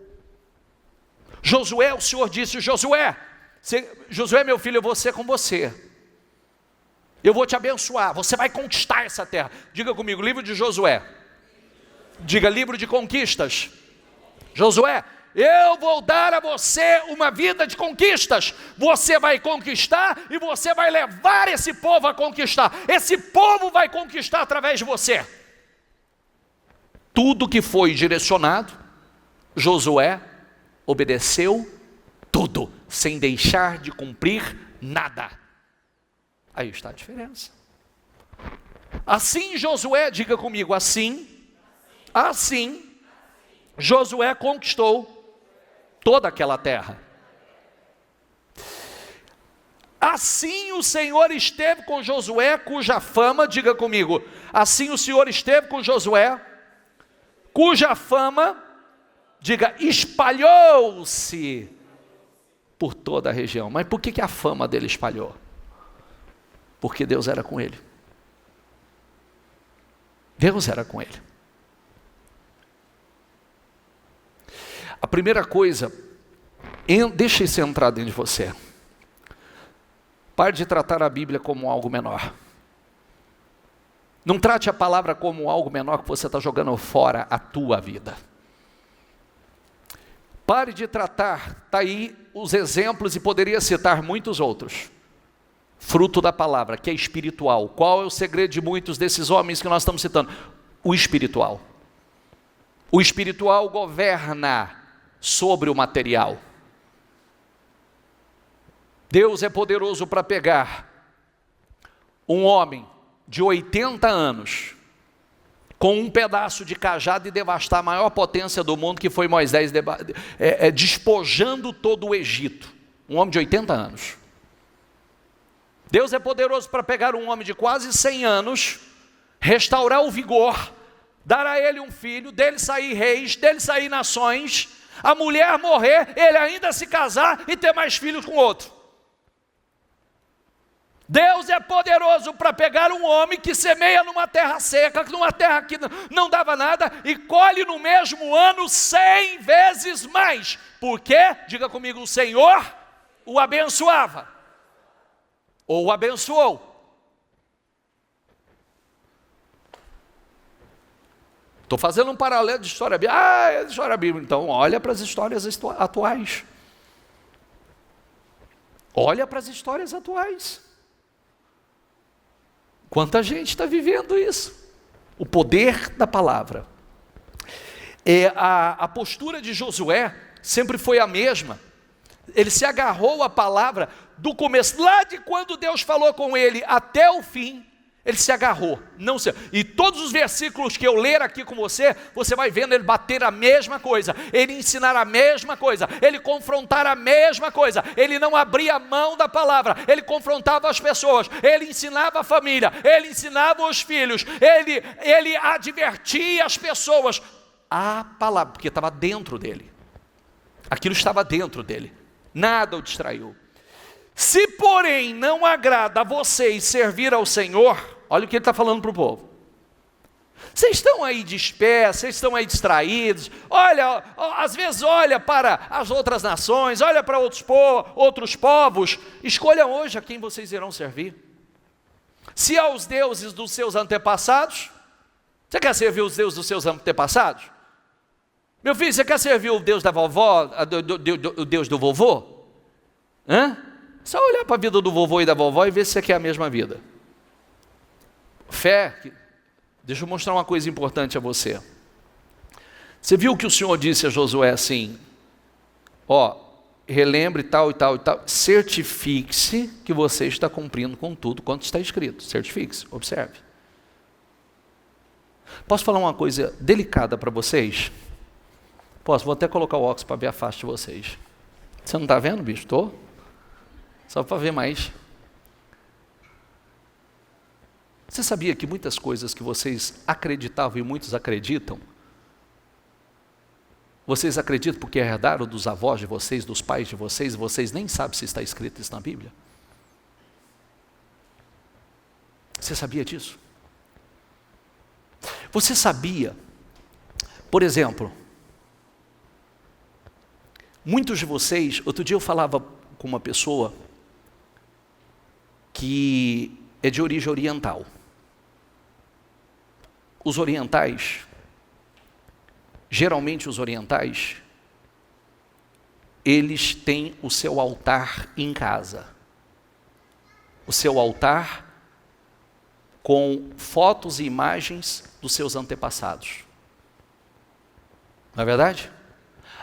Josué, o Senhor disse, Josué, meu filho, eu vou ser com você. Eu vou te abençoar, você vai conquistar essa terra. Diga comigo, livro de Josué. Diga, livro de conquistas. Josué, eu vou dar a você uma vida de conquistas. Você vai conquistar e você vai levar esse povo a conquistar. Esse povo vai conquistar através de você. Tudo que foi direcionado, Josué obedeceu tudo, sem deixar de cumprir nada. Aí está a diferença. Assim Josué, diga comigo, assim Josué conquistou toda aquela terra. Assim o Senhor esteve com Josué, cuja fama, diga comigo, assim o Senhor esteve com Josué, cuja fama, diga, espalhou-se por toda a região. Mas por que a fama dele espalhou? Porque Deus era com ele. Deus era com ele. A primeira coisa, deixa isso entrar dentro de você. Pare de tratar a Bíblia como algo menor. Não trate a palavra como algo menor que você está jogando fora a tua vida. Pare de tratar, está aí os exemplos e poderia citar muitos outros. Fruto da palavra, que é espiritual. Qual é o segredo de muitos desses homens que nós estamos citando? O espiritual. O espiritual governa sobre o material. Deus é poderoso para pegar um homem de 80 anos com um pedaço de cajado e devastar a maior potência do mundo, que foi Moisés, despojando todo o Egito. Um homem de 80 anos. Deus é poderoso para pegar um homem de quase 100 anos, restaurar o vigor, dar a ele um filho, dele sair reis, dele sair nações, a mulher morrer, ele ainda se casar e ter mais filhos com outro. Deus é poderoso para pegar um homem que semeia numa terra seca, numa terra que não dava nada, e colhe no mesmo ano 100 vezes mais. Por quê? Diga comigo, o Senhor o abençoava, ou o abençoou. Estou fazendo um paralelo de história bíblica. É de história bíblica. Então olha para as histórias atuais. Olha para as histórias atuais. Quanta gente está vivendo isso? O poder da palavra. A postura de Josué sempre foi a mesma. Ele se agarrou à palavra do começo, lá de quando Deus falou com ele até o fim. Ele se agarrou, e todos os versículos que eu ler aqui com você, você vai vendo ele bater a mesma coisa, ele ensinar a mesma coisa, ele confrontar a mesma coisa, ele não abria mão da palavra, ele confrontava as pessoas, ele ensinava a família, ele ensinava os filhos, ele advertia as pessoas, a palavra, porque estava dentro dele, aquilo estava dentro dele, nada o distraiu. Se porém não agrada a vocês servir ao Senhor, olha o que ele está falando para o povo. Vocês estão aí dispersos, vocês estão aí distraídos, olha, às vezes olha para as outras nações, olha para outros povos, escolham hoje a quem vocês irão servir. Se aos deuses dos seus antepassados, você quer servir os deuses dos seus antepassados? Meu filho, você quer servir o Deus da vovó, o Deus do vovô? Só olhar para a vida do vovô e da vovó e ver se você quer a mesma vida. Fé, deixa eu mostrar uma coisa importante a você. Você viu que o Senhor disse a Josué assim, relembre tal e tal e tal, certifique-se que você está cumprindo com tudo quanto está escrito, certifique-se, observe. Posso falar uma coisa delicada para vocês? Posso, vou até colocar o óculos para ver a face de vocês. Você não está vendo, bicho? Estou? Só para ver mais. Você sabia que muitas coisas que vocês acreditavam e muitos acreditam, vocês acreditam porque herdaram dos avós de vocês, dos pais de vocês, e vocês nem sabem se está escrito isso na Bíblia? Você sabia disso? Você sabia, por exemplo, muitos de vocês, outro dia eu falava com uma pessoa que é de origem oriental. Os orientais, geralmente os orientais, eles têm o seu altar em casa. O seu altar com fotos e imagens dos seus antepassados. Não é verdade?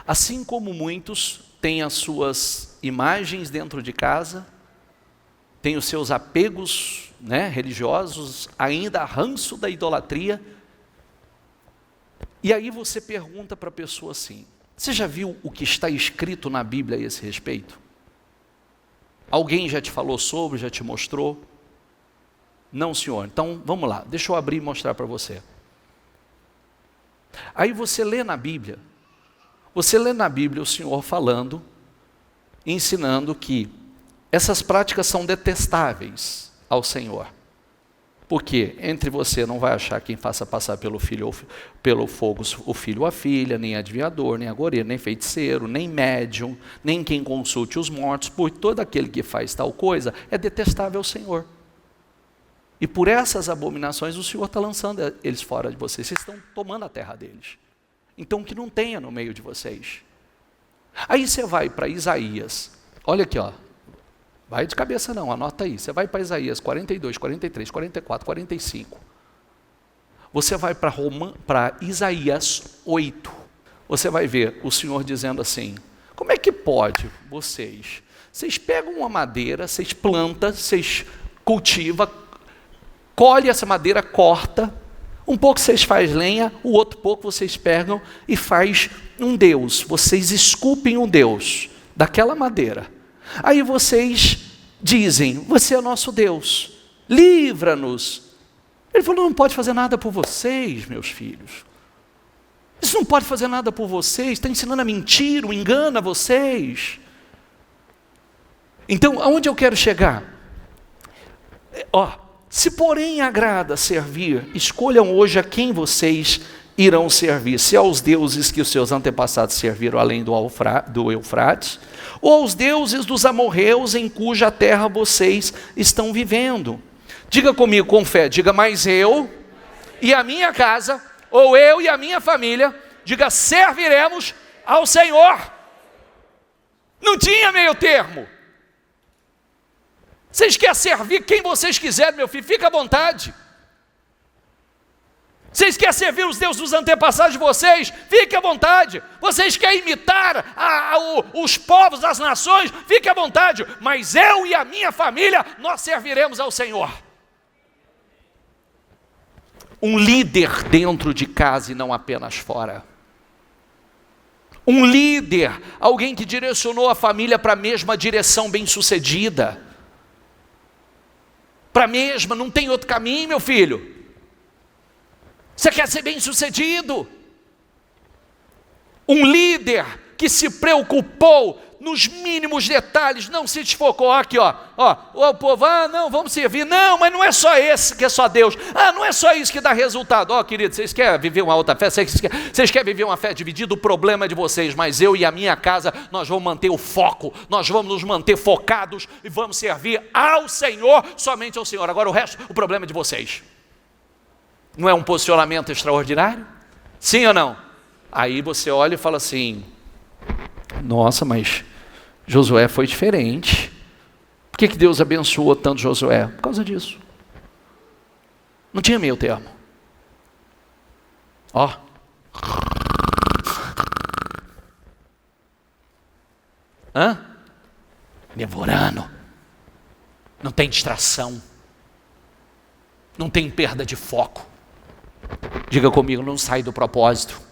Assim como muitos têm as suas imagens dentro de casa, tem os seus apegos religiosos, ainda ranço da idolatria. E aí você pergunta para a pessoa assim, você já viu o que está escrito na Bíblia a esse respeito? Alguém já te falou sobre, já te mostrou? Não, senhor. Então, vamos lá, deixa eu abrir e mostrar para você. Aí você lê na Bíblia o Senhor falando, ensinando que essas práticas são detestáveis ao Senhor. Porque entre você não vai achar quem faça passar pelo fogo o filho ou a filha, nem adivinhador, nem agoreiro, nem feiticeiro, nem médium, nem quem consulte os mortos, por todo aquele que faz tal coisa é detestável ao Senhor. E por essas abominações o Senhor está lançando eles fora de vocês, vocês estão tomando a terra deles. Então que não tenha no meio de vocês. Aí você vai para Isaías, olha aqui, vai de cabeça não, anota aí. Você vai para Isaías 42, 43, 44, 45. Você vai para Isaías 8. Você vai ver o Senhor dizendo assim, como é que pode vocês Vocês pegam uma madeira, vocês plantam, vocês cultivam, colhem essa madeira, corta, um pouco vocês fazem lenha, o outro pouco vocês pegam e faz um Deus. Vocês esculpem um Deus daquela madeira. Aí vocês dizem, você é nosso Deus, livra-nos. Ele falou, não pode fazer nada por vocês, meus filhos. Isso não pode fazer nada por vocês, está ensinando a mentir, o engano a vocês. Então, aonde eu quero chegar? Se porém agrada servir, escolham hoje a quem vocês irão servir, se aos deuses que os seus antepassados serviram além do Eufrates, ou aos deuses dos amorreus em cuja terra vocês estão vivendo. Diga comigo com fé, diga, mas eu e a minha casa, ou eu e a minha família, diga, serviremos ao Senhor. Não tinha meio termo. Vocês querem servir quem vocês quiserem, meu filho, fica à vontade. Vocês querem servir os deuses dos antepassados de vocês, fique à vontade. Vocês querem imitar os povos das nações, fique à vontade. Mas eu e a minha família, nós serviremos ao Senhor. Um líder dentro de casa e não apenas fora. Um líder, alguém que direcionou a família para a mesma direção bem-sucedida. Para a mesma, não tem outro caminho, meu filho. Você quer ser bem-sucedido? Um líder que se preocupou nos mínimos detalhes, não se desfocou. Aqui, o povo, não, vamos servir. Não, mas não é só esse que é só Deus. Não é só isso que dá resultado. Querido, vocês querem viver uma outra fé? Vocês querem viver uma fé dividida? O problema é de vocês, mas eu e a minha casa, nós vamos manter o foco, nós vamos nos manter focados e vamos servir ao Senhor, somente ao Senhor. Agora o resto, o problema é de vocês. Não é um posicionamento extraordinário? Sim ou não? Aí você olha e fala assim, nossa, mas Josué foi diferente. Por que Deus abençoou tanto Josué? Por causa disso. Não tinha meio termo. Devorando. Não tem distração. Não tem perda de foco. Diga comigo, não sai do propósito.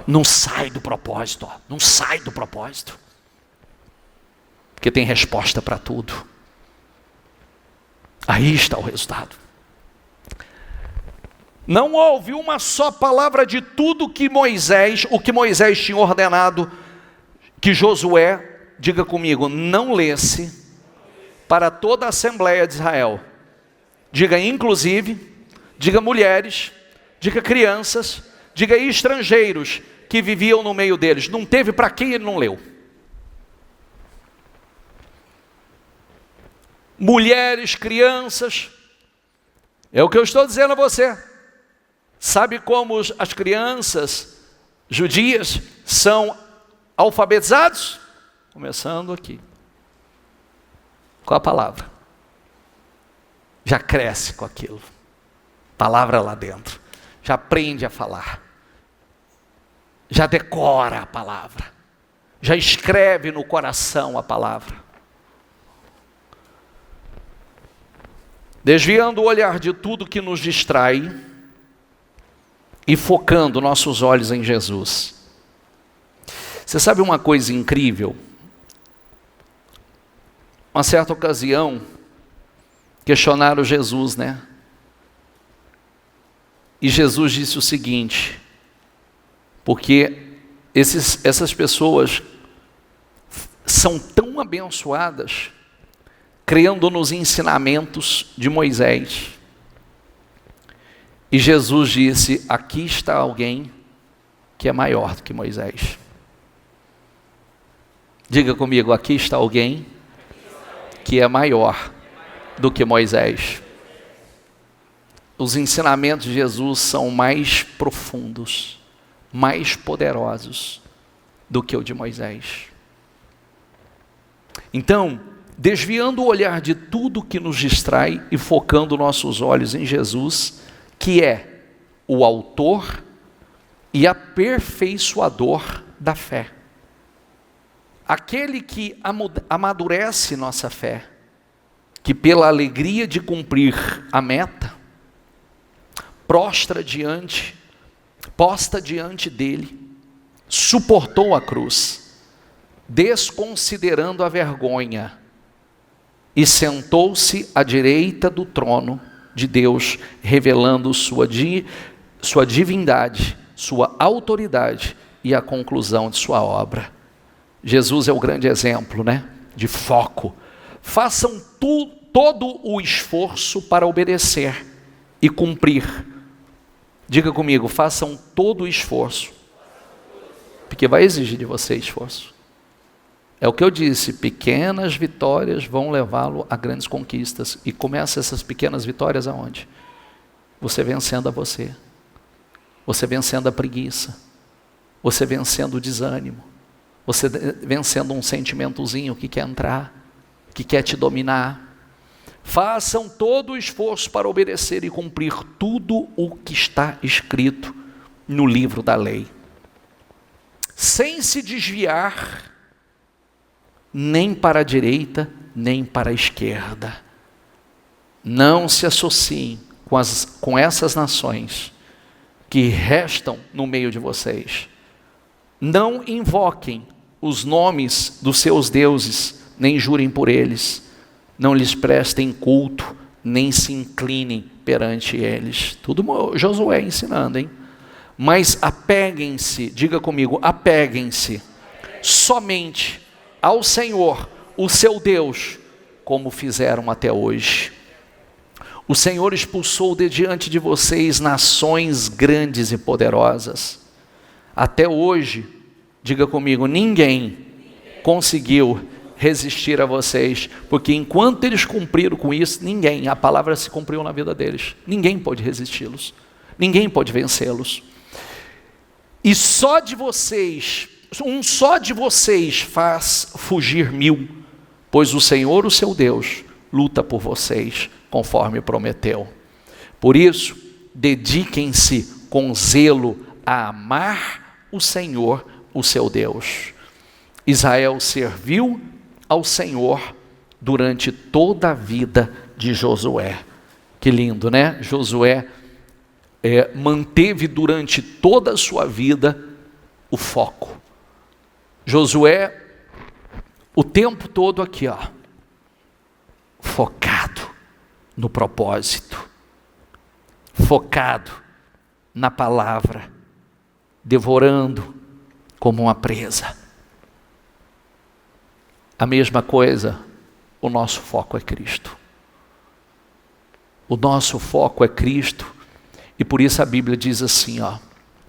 Não sai do propósito, não sai do propósito. Porque tem resposta para tudo. Aí está o resultado. Não houve uma só palavra de tudo que Moisés tinha ordenado que Josué, diga comigo, não lesse para toda a Assembleia de Israel. Diga inclusive, diga mulheres, diga crianças, diga estrangeiros que viviam no meio deles. Não teve para quem ele não leu. Mulheres, crianças, é o que eu estou dizendo a você. Sabe como as crianças judias são alfabetizados? Começando aqui, com a palavra. Já cresce com aquilo. Palavra lá dentro. Já aprende a falar. Já decora a palavra. Já escreve no coração a palavra. Desviando o olhar de tudo que nos distrai e focando nossos olhos em Jesus. Você sabe uma coisa incrível? Uma certa ocasião, questionaram Jesus, né? E Jesus disse o seguinte, porque essas pessoas são tão abençoadas, crendo nos ensinamentos de Moisés. E Jesus disse, aqui está alguém que é maior do que Moisés. Diga comigo, aqui está alguém que é maior do que Moisés. Os ensinamentos de Jesus são mais profundos, mais poderosos do que o de Moisés. Então, desviando o olhar de tudo que nos distrai e focando nossos olhos em Jesus, que é o autor e aperfeiçoador da fé. aquele que amadurece nossa fé, que pela alegria de cumprir a meta, posta diante dele, suportou a cruz, desconsiderando a vergonha, e sentou-se à direita do trono de Deus, revelando sua divindade, sua autoridade e a conclusão de sua obra. Jesus é o grande exemplo, de foco. Façam todo o esforço para obedecer e cumprir. Diga comigo, façam todo o esforço, porque vai exigir de você esforço. É o que eu disse, pequenas vitórias vão levá-lo a grandes conquistas. E começa essas pequenas vitórias aonde? Você vencendo a você vencendo a preguiça, você vencendo o desânimo, você vencendo um sentimentozinho que quer entrar, que quer te dominar. Façam todo o esforço para obedecer e cumprir tudo o que está escrito no livro da lei, sem se desviar nem para a direita, nem para a esquerda. Não se associem com essas nações que restam no meio de vocês. Não invoquem os nomes dos seus deuses, nem jurem por eles. Não lhes prestem culto, nem se inclinem perante eles. Tudo Josué ensinando, hein? Mas apeguem-se, diga comigo, apeguem-se somente ao Senhor, o seu Deus, como fizeram até hoje. O Senhor expulsou de diante de vocês nações grandes e poderosas. Até hoje, diga comigo, ninguém conseguiu resistir a vocês, porque enquanto eles cumpriram com isso, a palavra se cumpriu na vida deles. Ninguém pode resisti-los, ninguém pode vencê-los. E só de vocês faz fugir 1000, pois o Senhor, o seu Deus, luta por vocês, conforme prometeu. Por isso, dediquem-se com zelo a amar o Senhor, o seu Deus. Israel serviu ao Senhor durante toda a vida de Josué. Que lindo, Josué manteve durante toda a sua vida o foco. Josué, o tempo todo aqui, focado no propósito, focado na palavra, devorando como uma presa. A mesma coisa, o nosso foco é Cristo. O nosso foco é Cristo, e por isso a Bíblia diz assim,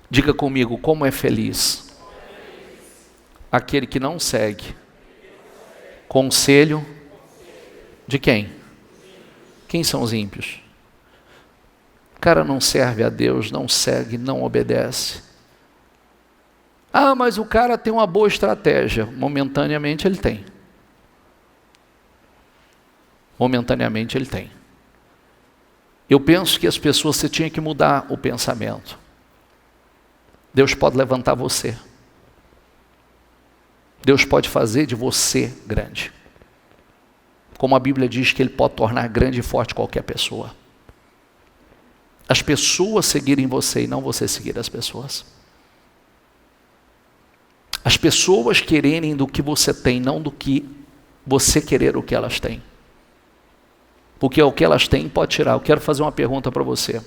diga comigo, como é feliz aquele que não segue conselho de quem? Quem são os ímpios? O cara não serve a Deus, não segue, não obedece. Mas o cara tem uma boa estratégia. Momentaneamente ele tem. Momentaneamente ele tem. Eu penso que as pessoas, você tinha que mudar o pensamento. Deus pode levantar você. Deus pode fazer de você grande. Como a Bíblia diz que Ele pode tornar grande e forte qualquer pessoa. As pessoas seguirem você e não você seguir as pessoas. As pessoas quererem do que você tem, não do que você querer o que elas têm. Porque o que elas têm pode tirar. Eu quero fazer uma pergunta para você.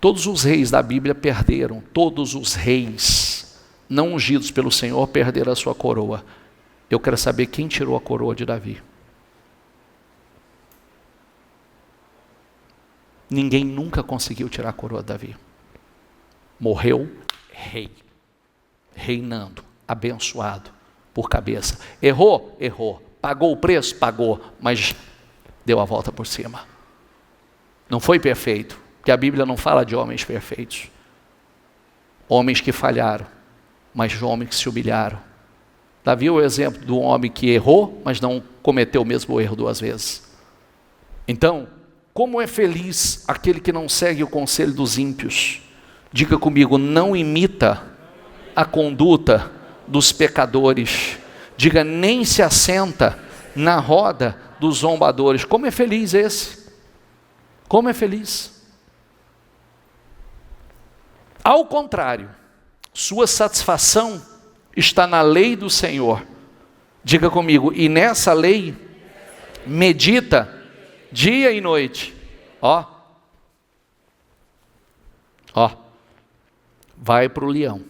Todos os reis da Bíblia perderam, todos os reis não ungidos pelo Senhor perderam a sua coroa. Eu quero saber quem tirou a coroa de Davi. Ninguém nunca conseguiu tirar a coroa de Davi. Morreu rei, reinando, abençoado, por cabeça. Errou? Errou. Pagou o preço? Pagou, mas deu a volta por cima. Não foi perfeito, porque a Bíblia não fala de homens perfeitos. Homens que falharam, mas homens que se humilharam. Davi é o exemplo do homem que errou, mas não cometeu o mesmo erro 2 vezes. Então, como é feliz aquele que não segue o conselho dos ímpios. Diga comigo, não imita a conduta dos pecadores, Diga, nem se assenta na roda dos zombadores. Como é feliz esse? Como é feliz? Ao contrário, sua satisfação está na lei do Senhor. Diga comigo, e nessa lei medita dia e noite. Ó, vai para o leão.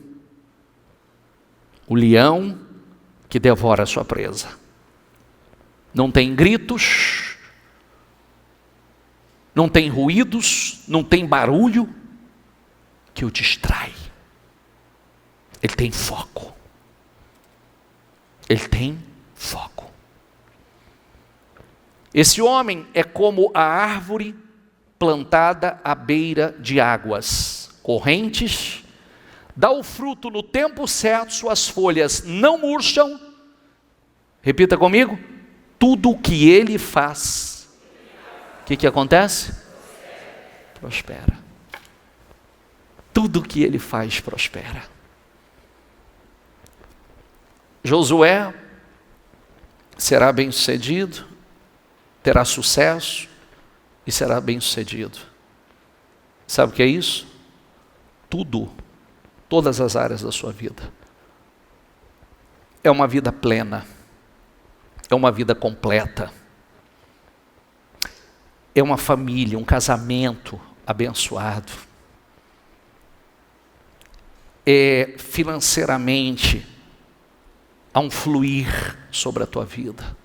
O leão que devora a sua presa. Não tem gritos, não tem ruídos, não tem barulho que o distrai. Ele tem foco. Ele tem foco. Esse homem é como a árvore plantada à beira de águas correntes, dá o fruto no tempo certo, suas folhas não murcham. Repita comigo. Tudo o que ele faz, o que acontece? Prospera. Tudo o que ele faz prospera. Josué será bem-sucedido, terá sucesso e será bem-sucedido. Sabe o que é isso? Tudo, todas as áreas da sua vida. É uma vida plena. É uma vida completa. É uma família, um casamento abençoado. É financeiramente, há um fluir sobre a tua vida.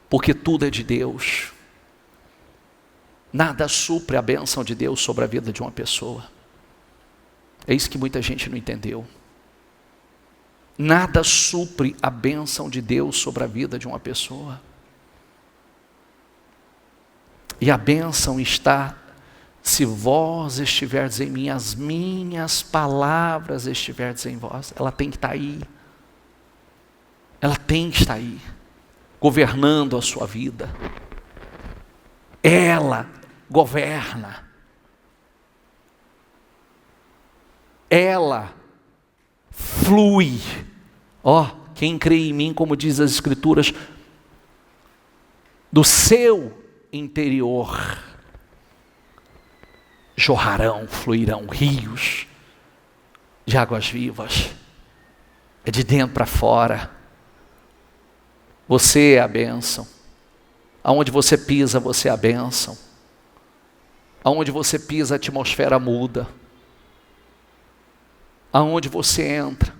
Porque tudo é de Deus. Nada supre a bênção de Deus sobre a vida de uma pessoa. É isso que muita gente não entendeu. Nada supre a bênção de Deus sobre a vida de uma pessoa. E a bênção está, se vós estiverdes em mim, as minhas palavras estiverdes em vós. Ela tem que estar aí. Ela tem que estar aí, governando a sua vida. Ela governa. Ela flui. Quem crê em mim, como diz as Escrituras, do seu interior jorrarão, fluirão rios de águas vivas. É de dentro para fora. Você é a bênção. Aonde você pisa, você é a bênção. Aonde você pisa, a atmosfera muda. Aonde você entra,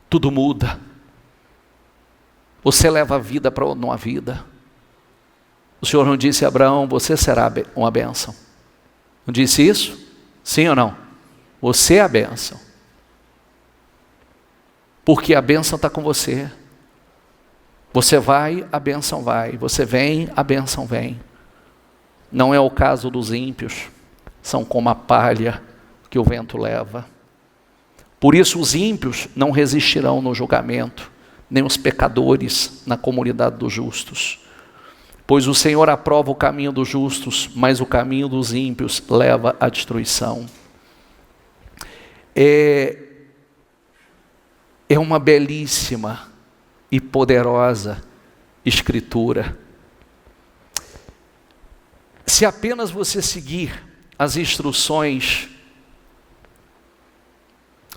tudo muda. Você leva a vida para uma vida. O Senhor não disse a Abraão, você será uma bênção. Não disse isso? Sim ou não? Você é a bênção. Porque a bênção está com você. Você vai, a bênção vai. Você vem, a bênção vem. Não é o caso dos ímpios. São como a palha que o vento leva. Por isso os ímpios não resistirão no julgamento, nem os pecadores na comunidade dos justos. Pois o Senhor aprova o caminho dos justos, mas o caminho dos ímpios leva à destruição. É uma belíssima e poderosa escritura. Se apenas você seguir as instruções,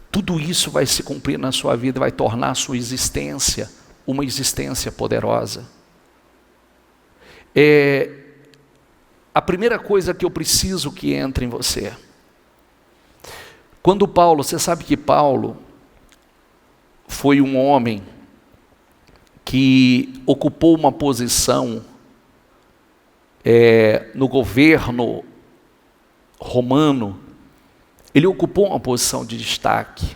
tudo isso vai se cumprir na sua vida, vai tornar a sua existência uma existência poderosa. A primeira coisa que eu preciso que entre em você. Quando Paulo, você sabe que Paulo foi um homem que ocupou uma posição no governo romano. Ele ocupou uma posição de destaque.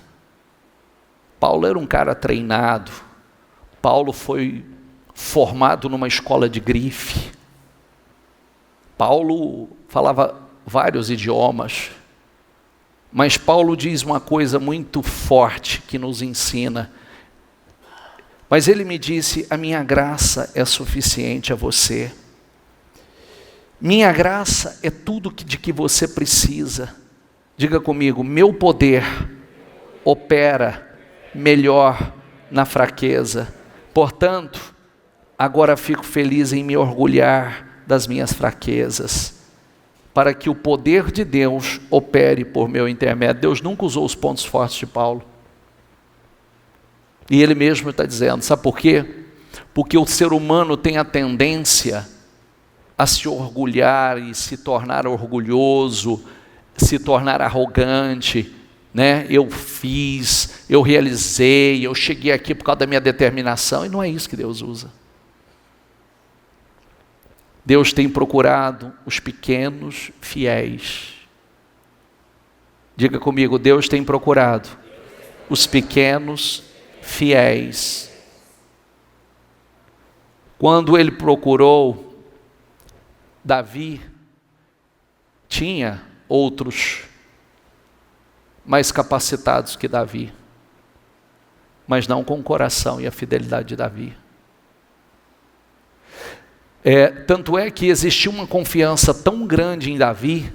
Paulo era um cara treinado. Paulo foi formado numa escola de grife. Paulo falava vários idiomas. Mas Paulo diz uma coisa muito forte que nos ensina. Mas ele me disse, a minha graça é suficiente a você. Minha graça é tudo de que você precisa. Diga comigo, meu poder opera melhor na fraqueza. Portanto, agora fico feliz em me orgulhar das minhas fraquezas, para que o poder de Deus opere por meu intermédio. Deus nunca usou os pontos fortes de Paulo. E ele mesmo está dizendo, sabe por quê? Porque o ser humano tem a tendência a se orgulhar e se tornar orgulhoso, se tornar arrogante, né? Eu fiz, eu realizei, eu cheguei aqui por causa da minha determinação, e não é isso que Deus usa. Deus tem procurado os pequenos fiéis. Diga comigo, Deus tem procurado os pequenos fiéis. Quando ele procurou Davi, tinha outros mais capacitados que Davi, mas não com o coração e a fidelidade de Davi. Tanto é que existiu uma confiança tão grande em Davi,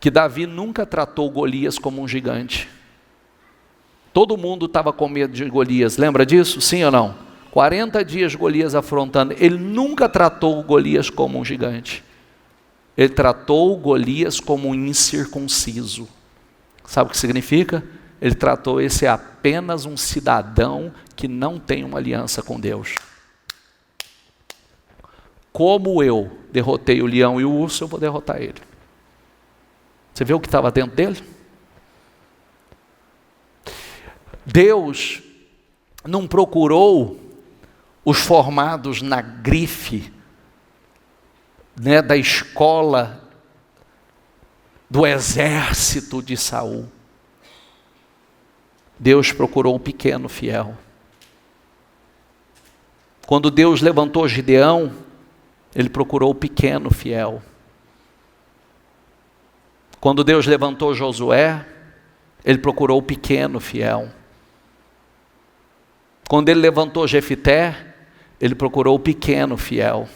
que Davi nunca tratou Golias como um gigante. Todo mundo estava com medo de Golias, lembra disso? Sim ou não? 40 dias Golias afrontando, ele nunca tratou Golias como um gigante. Ele tratou Golias como um incircunciso. Sabe o que significa? Ele tratou esse apenas um cidadão que não tem uma aliança com Deus. Como eu derrotei o leão e o urso, eu vou derrotar ele. Você vê o que estava dentro dele? Deus não procurou os formados na grife, né, da escola, do exército de Saul. Deus procurou o pequeno fiel. Quando Deus levantou Gideão, ele procurou o pequeno fiel. Quando Deus levantou Josué, ele procurou o pequeno fiel. Quando ele levantou Jefité, ele procurou o pequeno fiel.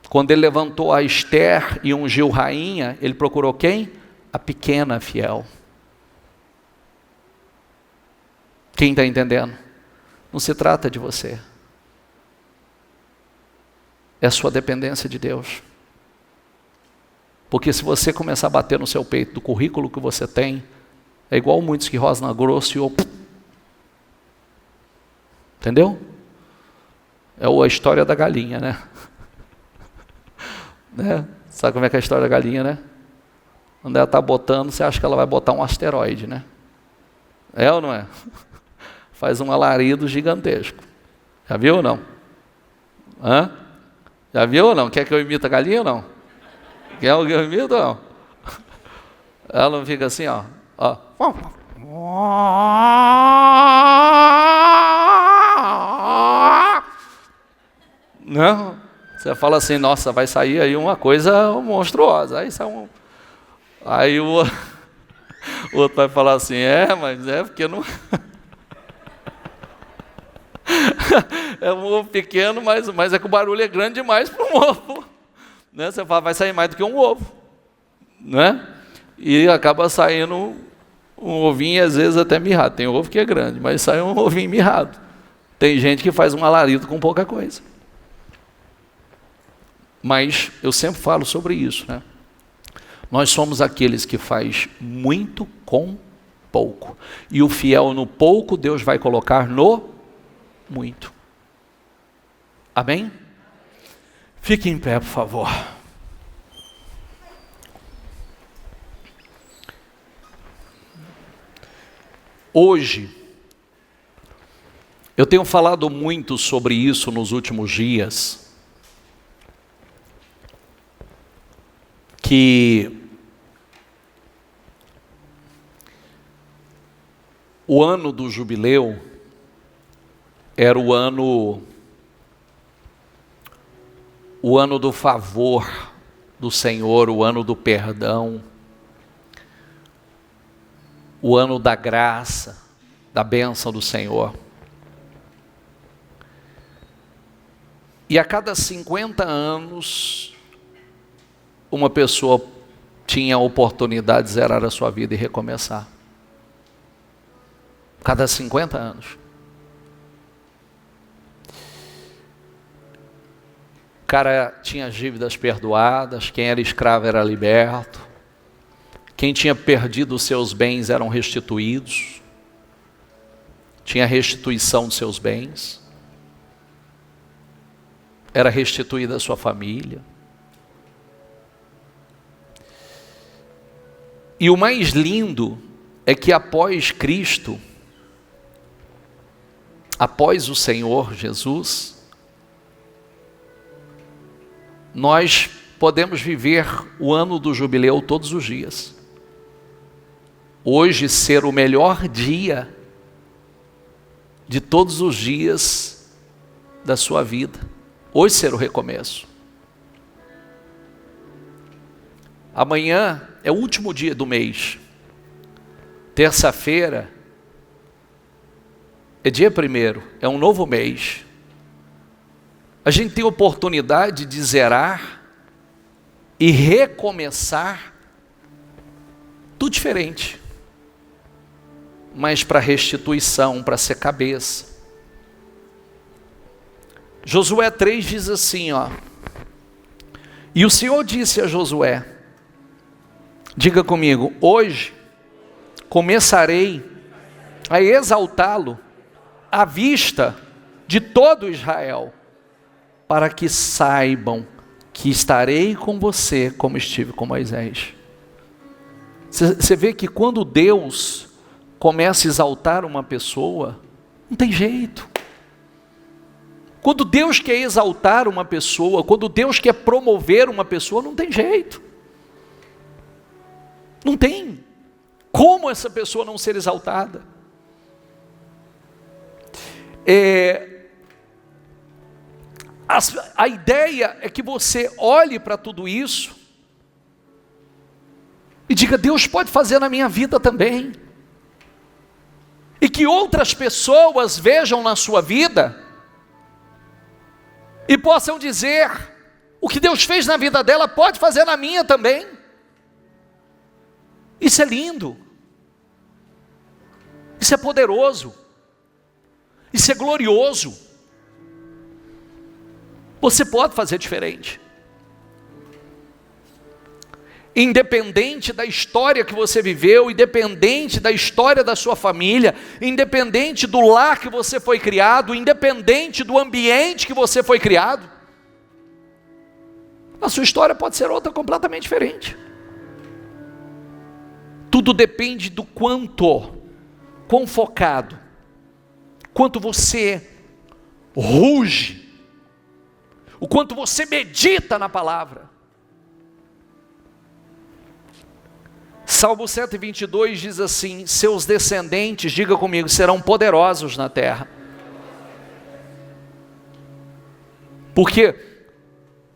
Quando ele levantou a Esther e ungiu rainha, ele procurou quem? A pequena fiel. Quem está entendendo? Não se trata de você. É a sua dependência de Deus. Porque se você começar a bater no seu peito do currículo que você tem, é igual muitos que rosnam grosso e entendeu? É a história da galinha, né? Né? Sabe como é que é a história da galinha, né? Quando ela está botando, você acha que ela vai botar um asteroide, né? É ou não é? Faz um alarido gigantesco. Já viu ou não? Hã? Já viu ou não? Quer que eu imite a galinha ou não? Quer que eu imite ou não? Ela não fica assim, ó. Não? Você fala assim, nossa, vai sair aí uma coisa monstruosa. Aí o outro vai falar assim, mas é porque não... É um ovo pequeno, mas é que o barulho é grande demais para um ovo. Né? Você fala, vai sair mais do que um ovo. Né? E acaba saindo um ovinho, às vezes até mirrado. Tem ovo que é grande, mas sai um ovinho mirrado. Tem gente que faz um alarido com pouca coisa. Mas eu sempre falo sobre isso, né? Nós somos aqueles que faz muito com pouco. E o fiel no pouco, Deus vai colocar no muito. Amém? Fique em pé, por favor. Hoje, eu tenho falado muito sobre isso nos últimos dias, que o ano do jubileu era o ano do favor do Senhor, o ano do perdão, o ano da graça, da bênção do Senhor. E a cada 50 anos, uma pessoa tinha a oportunidade de zerar a sua vida e recomeçar. Cada 50 anos. O cara tinha as dívidas perdoadas, quem era escravo era liberto, quem tinha perdido os seus bens eram restituídos, tinha restituição dos seus bens, era restituída a sua família. E o mais lindo é que após Cristo, após o Senhor Jesus, nós podemos viver o ano do jubileu todos os dias. Hoje ser o melhor dia de todos os dias da sua vida. Hoje ser o recomeço. Amanhã é o último dia do mês. Terça-feira é dia 1º, é um novo mês. A gente tem oportunidade de zerar e recomeçar tudo diferente, mas para restituição, para ser cabeça. Josué 3 diz assim, ó: e o Senhor disse a Josué, diga comigo, hoje começarei a exaltá-lo à vista de todo Israel, para que saibam que estarei com você como estive com Moisés. Você vê que quando Deus começa a exaltar uma pessoa, não tem jeito. Quando Deus quer exaltar uma pessoa, quando Deus quer promover uma pessoa, não tem jeito. Não tem como essa pessoa não ser exaltada. A ideia é que você olhe para tudo isso e diga, Deus pode fazer na minha vida também. E que outras pessoas vejam na sua vida e possam dizer, o que Deus fez na vida dela pode fazer na minha também. Isso é lindo. Isso é poderoso. Isso é glorioso. Você pode fazer diferente. Independente da história que você viveu, independente da história da sua família, independente do lar que você foi criado, independente do ambiente que você foi criado, a sua história pode ser outra completamente diferente. Tudo depende do quão focado, quanto você ruge, o quanto você medita na palavra. Salmo 122 diz assim, seus descendentes, diga comigo, serão poderosos na terra. Porque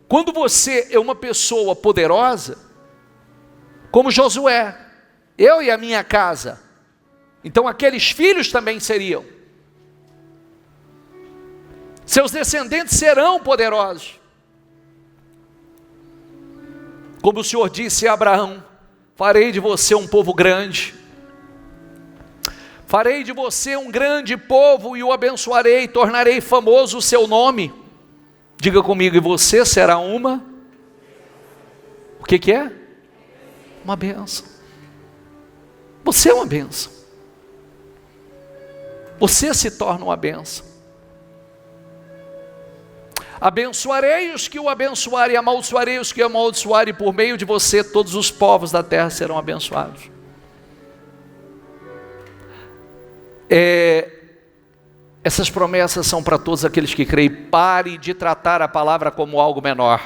quando você é uma pessoa poderosa, como Josué, eu e a minha casa, então aqueles filhos também seriam. Seus descendentes serão poderosos. Como o Senhor disse a Abraão, farei de você um povo grande, farei de você um grande povo e o abençoarei, tornarei famoso o seu nome. Diga comigo, e você será uma, o que é? Uma bênção. Você é uma bênção. Você se torna uma bênção. Abençoarei os que o abençoarem, e amaldiçoarei os que o amaldiçoarem, e por meio de você todos os povos da terra serão abençoados. Essas promessas são para todos aqueles que creem. Pare de tratar a palavra como algo menor,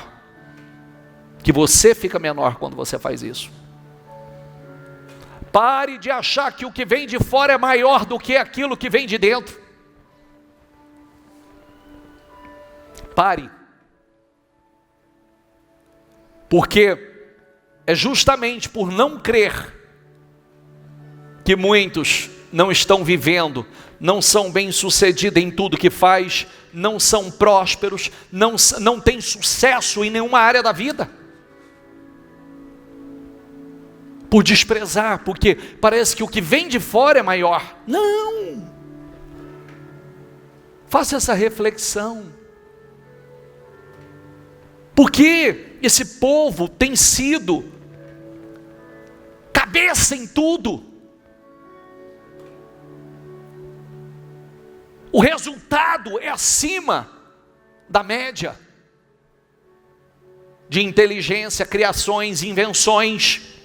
que você fica menor quando você faz isso. Pare de achar que o que vem de fora é maior do que aquilo que vem de dentro. Pare, porque é justamente por não crer que muitos não estão vivendo, não são bem-sucedidos em tudo que faz, não são prósperos, não têm sucesso em nenhuma área da vida. Por desprezar, porque parece que o que vem de fora é maior. Não! Faça essa reflexão. Porque esse povo tem sido cabeça em tudo. O resultado é acima da média de inteligência, criações, invenções,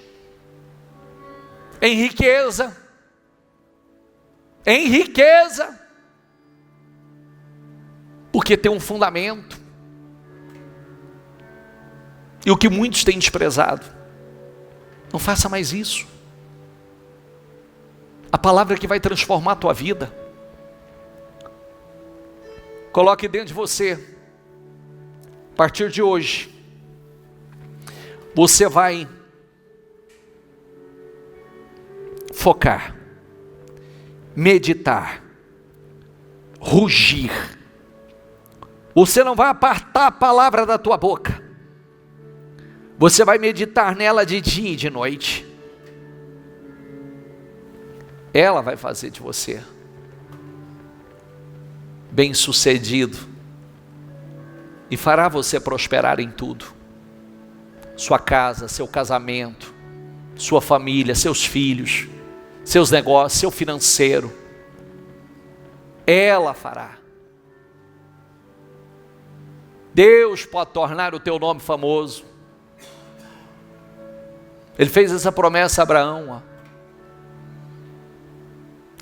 em riqueza, porque tem um fundamento. E o que muitos têm desprezado, não faça mais isso. A palavra que vai transformar a tua vida, coloque dentro de você. A partir de hoje, você vai focar, meditar, rugir. Você não vai apartar a palavra da tua boca. Você vai meditar nela de dia e de noite. Ela vai fazer de você bem-sucedido e fará você prosperar em tudo. Sua casa, seu casamento, sua família, seus filhos, seus negócios, seu financeiro. Ela fará. Deus pode tornar o teu nome famoso. Ele fez essa promessa a Abraão.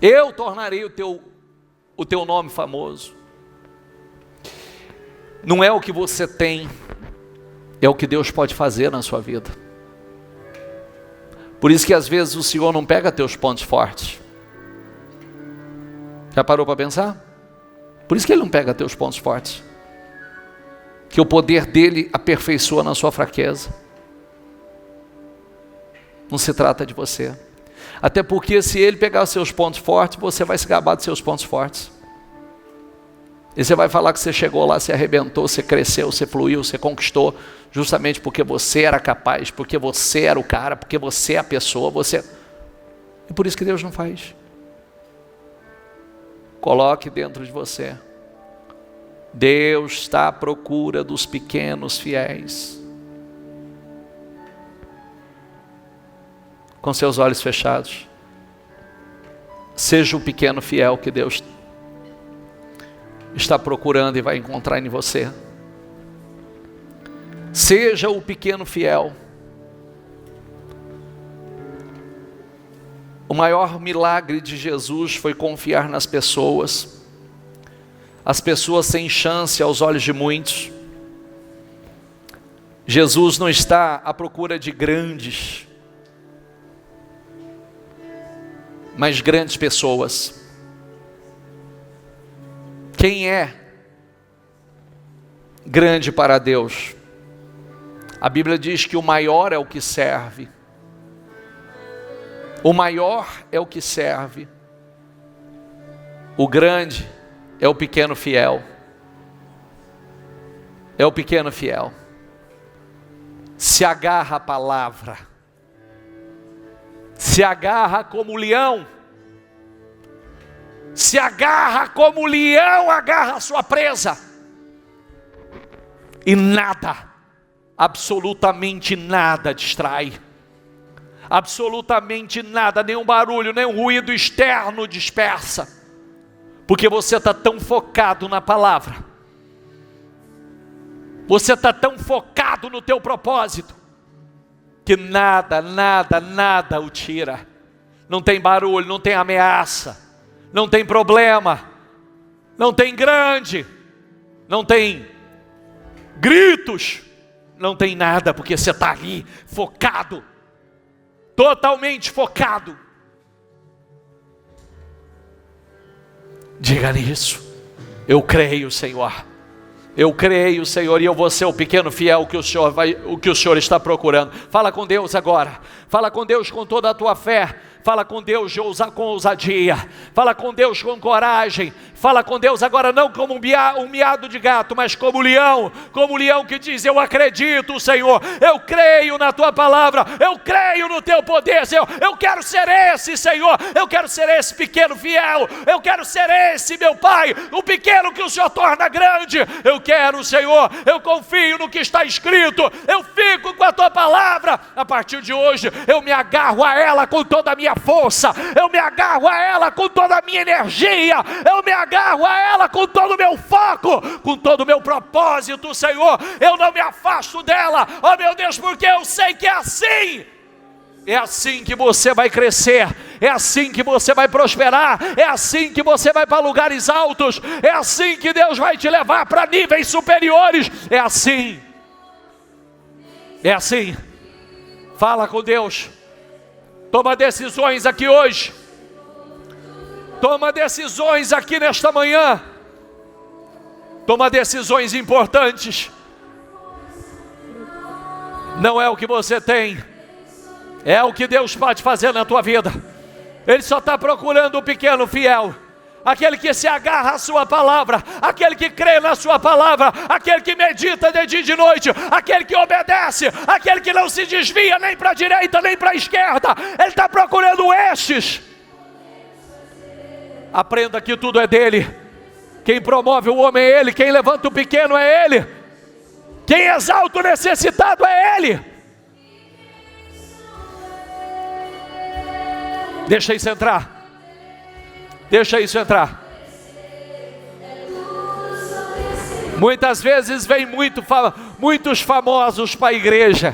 Eu tornarei o teu nome famoso. Não é o que você tem, é o que Deus pode fazer na sua vida. Por isso que às vezes o Senhor não pega teus pontos fortes. Já parou para pensar? Por isso que Ele não pega teus pontos fortes. Que o poder dEle aperfeiçoa na sua fraqueza. Não se trata de você. Até porque se Ele pegar os seus pontos fortes, você vai se gabar dos seus pontos fortes. E você vai falar que você chegou lá, você arrebentou, você cresceu, você fluiu, você conquistou, justamente porque você era capaz, porque você era o cara, porque você é a pessoa, E por isso que Deus não faz. Coloque dentro de você. Deus está à procura dos pequenos fiéis. Com seus olhos fechados. Seja o pequeno fiel que Deus está procurando e vai encontrar em você. Seja o pequeno fiel. O maior milagre de Jesus foi confiar nas pessoas. As pessoas sem chance aos olhos de muitos. Jesus não está à procura de grandes, mas grandes pessoas. Quem é grande para Deus? A Bíblia diz que o maior é o que serve. O maior é o que serve. O grande é o pequeno fiel. É o pequeno fiel. Se agarra à palavra. Se agarra como leão. Se agarra como o leão agarra a sua presa. E nada, absolutamente nada distrai. Absolutamente nada, nenhum barulho, nenhum ruído externo dispersa. Porque você está tão focado na palavra. Você está tão focado no teu propósito. Que nada o tira. Não tem barulho, não tem ameaça. Não tem problema, não tem grande, não tem gritos, não tem nada, porque você está ali focado, totalmente focado. Diga nisso, eu creio, Senhor. Eu creio, Senhor, e eu vou ser o pequeno fiel que o Senhor está procurando. Fala com Deus agora. Fala com Deus com toda a tua fé. Fala com Deus com ousadia. Fala com Deus com coragem. Fala com Deus agora, não como um miado de gato, mas como o leão que diz: eu acredito, Senhor, eu creio na tua palavra, eu creio no teu poder, Senhor, eu quero ser esse, Senhor, eu quero ser esse pequeno fiel, eu quero ser esse, meu Pai, o pequeno que o Senhor torna grande. Eu quero, Senhor, eu confio no que está escrito, eu fico com a tua palavra. A partir de hoje eu me agarro a ela com toda a minha força, eu me agarro a ela com toda a minha energia, eu me agarro a ela com todo o meu foco, com todo o meu propósito, Senhor. Eu não me afasto dela, oh meu Deus, porque eu sei que é assim. É assim que você vai crescer, é assim que você vai prosperar, é assim que você vai para lugares altos, é assim que Deus vai te levar para níveis superiores. É assim. É assim. Fala com Deus. Toma decisões aqui hoje. Toma decisões aqui nesta manhã. Toma decisões importantes. Não é o que você tem, é o que Deus pode fazer na tua vida. Ele só está procurando o pequeno fiel, aquele que se agarra à sua palavra, aquele que crê na sua palavra, aquele que medita de dia e de noite, aquele que obedece, aquele que não se desvia nem para a direita nem para a esquerda. Ele está procurando estes. Aprenda que tudo é dele. Quem promove o homem é ele, quem levanta o pequeno é ele, quem exalta o necessitado é ele. Deixa isso entrar. Deixa isso entrar. Muitas vezes vem muitos famosos para a igreja,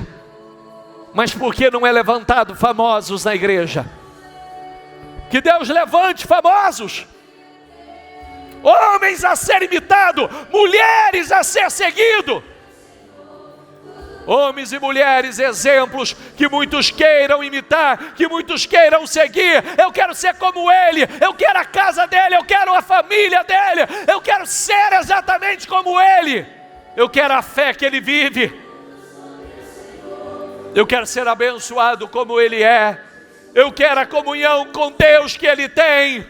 mas por que não é levantado famosos na igreja? Que Deus levante famosos, homens a ser imitado, mulheres a ser seguido, homens e mulheres, exemplos que muitos queiram imitar, que muitos queiram seguir. Eu quero ser como ele, eu quero a casa dele, eu quero a família dele, eu quero ser exatamente como ele, eu quero a fé que ele vive, eu quero ser abençoado como ele é, eu quero a comunhão com Deus que ele tem,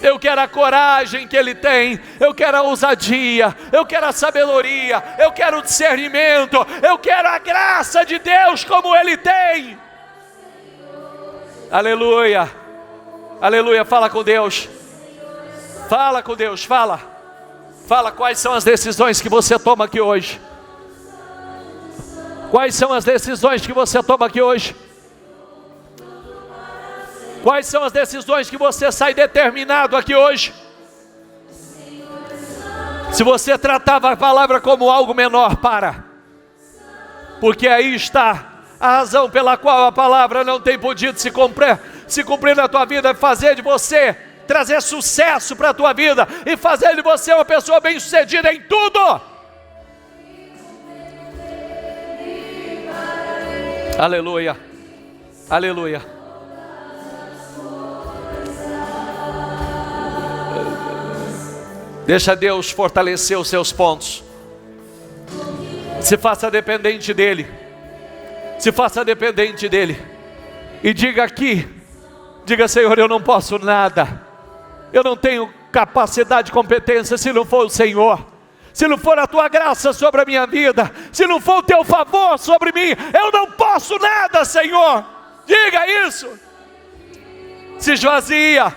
eu quero a coragem que ele tem, eu quero a ousadia, eu quero a sabedoria, eu quero o discernimento, eu quero a graça de Deus como ele tem. Aleluia, aleluia. Fala com Deus, fala com Deus, fala quais são as decisões que você toma aqui hoje. Quais são as decisões que você toma aqui hoje? Quais são as decisões que você sai determinado aqui hoje? Se você tratava a palavra como algo menor, porque aí está a razão pela qual a palavra não tem podido se cumprir na tua vida, fazer de você, trazer sucesso para a tua vida e fazer de você uma pessoa bem sucedida em tudo. Aleluia, aleluia. Deixa Deus fortalecer os seus pontos. Se faça dependente dEle. Se faça dependente dEle. E diga aqui, diga: Senhor, eu não posso nada. Eu não tenho capacidade, competência se não for o Senhor. Se não for a tua graça sobre a minha vida, se não for o teu favor sobre mim, eu não posso nada, Senhor. Diga isso. Se esvazia,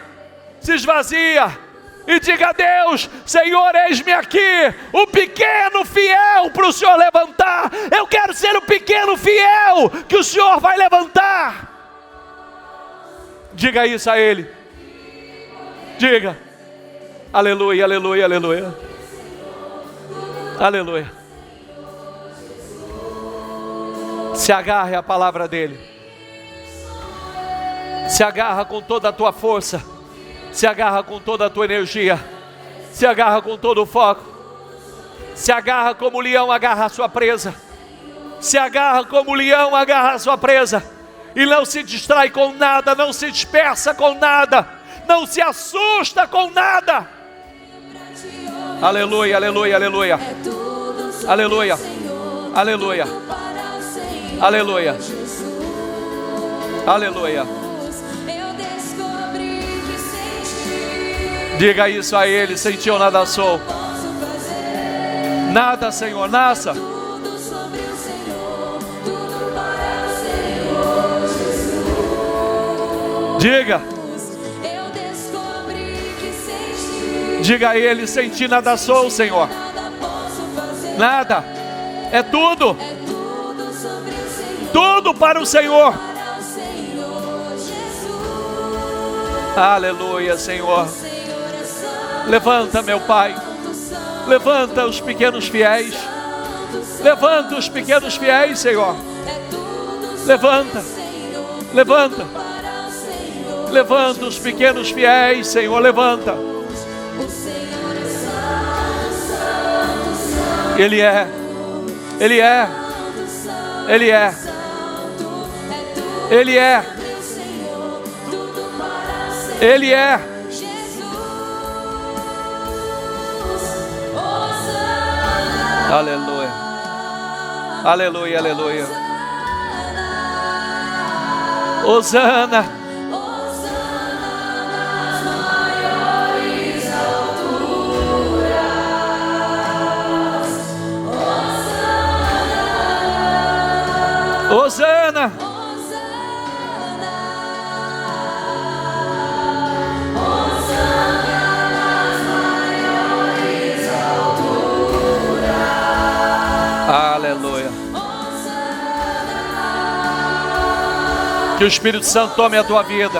se esvazia. E diga a Deus: Senhor, eis-me aqui, o pequeno fiel para o Senhor levantar. Eu quero ser o pequeno fiel que o Senhor vai levantar. Diga isso a Ele. Diga. Aleluia, aleluia, aleluia. Aleluia. Se agarre à palavra dEle. Se agarra com toda a tua força. Se agarra com toda a tua energia. Se agarra com todo o foco. Se agarra como o leão agarra a sua presa. Se agarra como o leão agarra a sua presa. E não se distrai com nada. Não se dispersa com nada. Não se assusta com nada. Aleluia, aleluia, aleluia. Aleluia. Aleluia. Aleluia. Aleluia. Diga isso a Ele, sem Ti eu nada sou. Nada, Senhor, nada. Diga. Diga a Ele, sem Ti nada sou, Senhor. Nada. É tudo. Tudo para o Senhor. Aleluia, Senhor. Levanta, meu Pai. Levanta os pequenos fiéis. Levanta os pequenos fiéis, Senhor. Levanta. Levanta. Levanta os pequenos fiéis, Senhor. Levanta. Ele é. Ele é. Ele é. Ele é. Ele é. Aleluia. Aleluia, aleluia. Hosana. Hosana. Aleluia. Que o Espírito Santo tome a tua vida.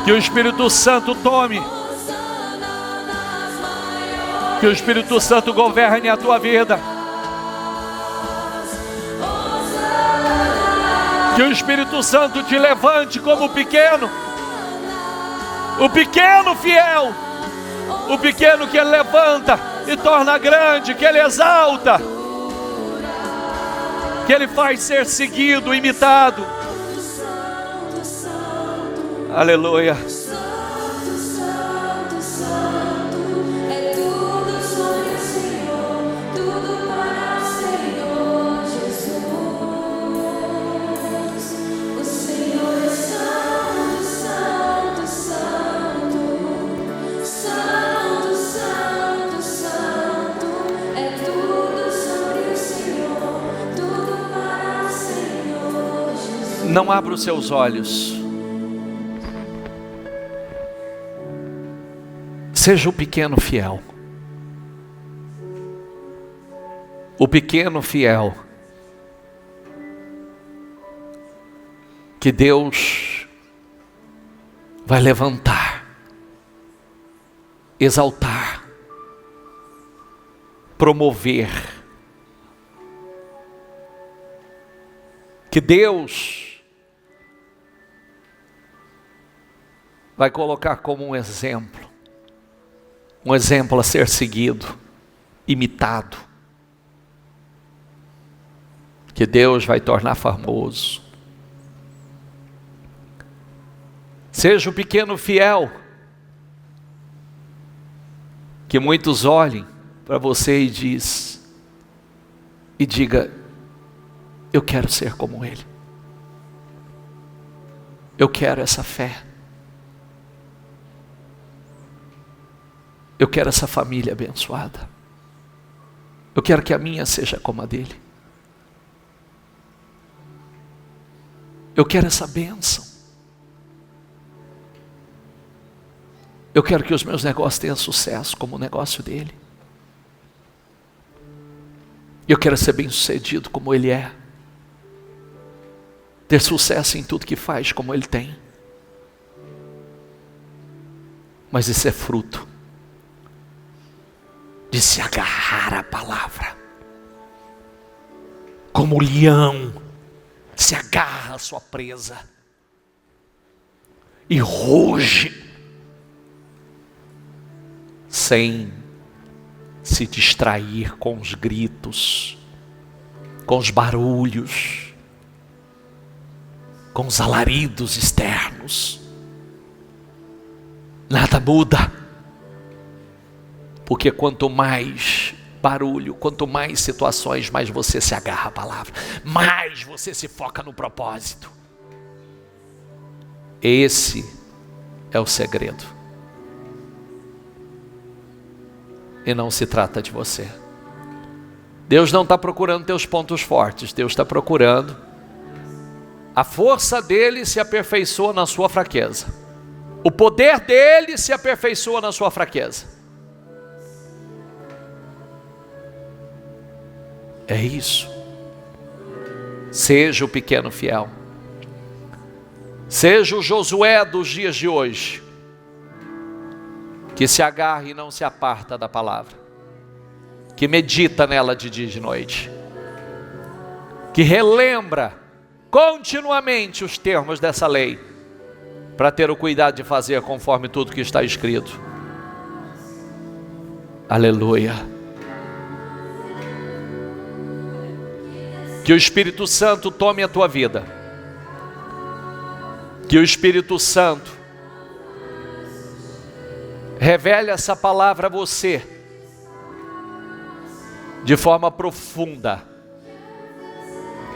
Que o Espírito Santo tome. Que o Espírito Santo governe a tua vida. Que o Espírito Santo te levante como o pequeno fiel, o pequeno que ele levanta e torna grande, que ele exalta, que ele faz ser seguido, imitado. Aleluia. Não abra os seus olhos. Seja o pequeno fiel. O pequeno fiel. Que Deus vai levantar, exaltar, promover. Que Deus vai colocar como um exemplo a ser seguido, imitado, que Deus vai tornar famoso. Seja o pequeno fiel, que muitos olhem para você e diga: eu quero ser como ele, eu quero essa fé, eu quero essa família abençoada, eu quero que a minha seja como a dele, eu quero essa bênção, eu quero que os meus negócios tenham sucesso como o negócio dele, eu quero ser bem sucedido como ele é, ter sucesso em tudo que faz como ele tem. Mas isso é fruto de se agarrar à palavra, como o leão se agarra à sua presa e ruge, sem se distrair com os gritos, com os barulhos, com os alaridos externos. Nada muda. Porque quanto mais barulho, quanto mais situações, mais você se agarra à palavra, mais você se foca no propósito. Esse é o segredo. e não se trata de você. Deus não está procurando teus pontos fortes, Deus está procurando a força dele se aperfeiçoa na sua fraqueza. O poder dele se aperfeiçoa na sua fraqueza. É isso. Seja o pequeno fiel. Seja o Josué dos dias de hoje, que se agarra e não se aparta da palavra, que medita nela de dia e de noite, que relembra continuamente os termos dessa lei, para ter o cuidado de fazer conforme tudo que está escrito. Aleluia. Que o Espírito Santo tome a tua vida. Que o Espírito Santo revele essa palavra a você de forma profunda,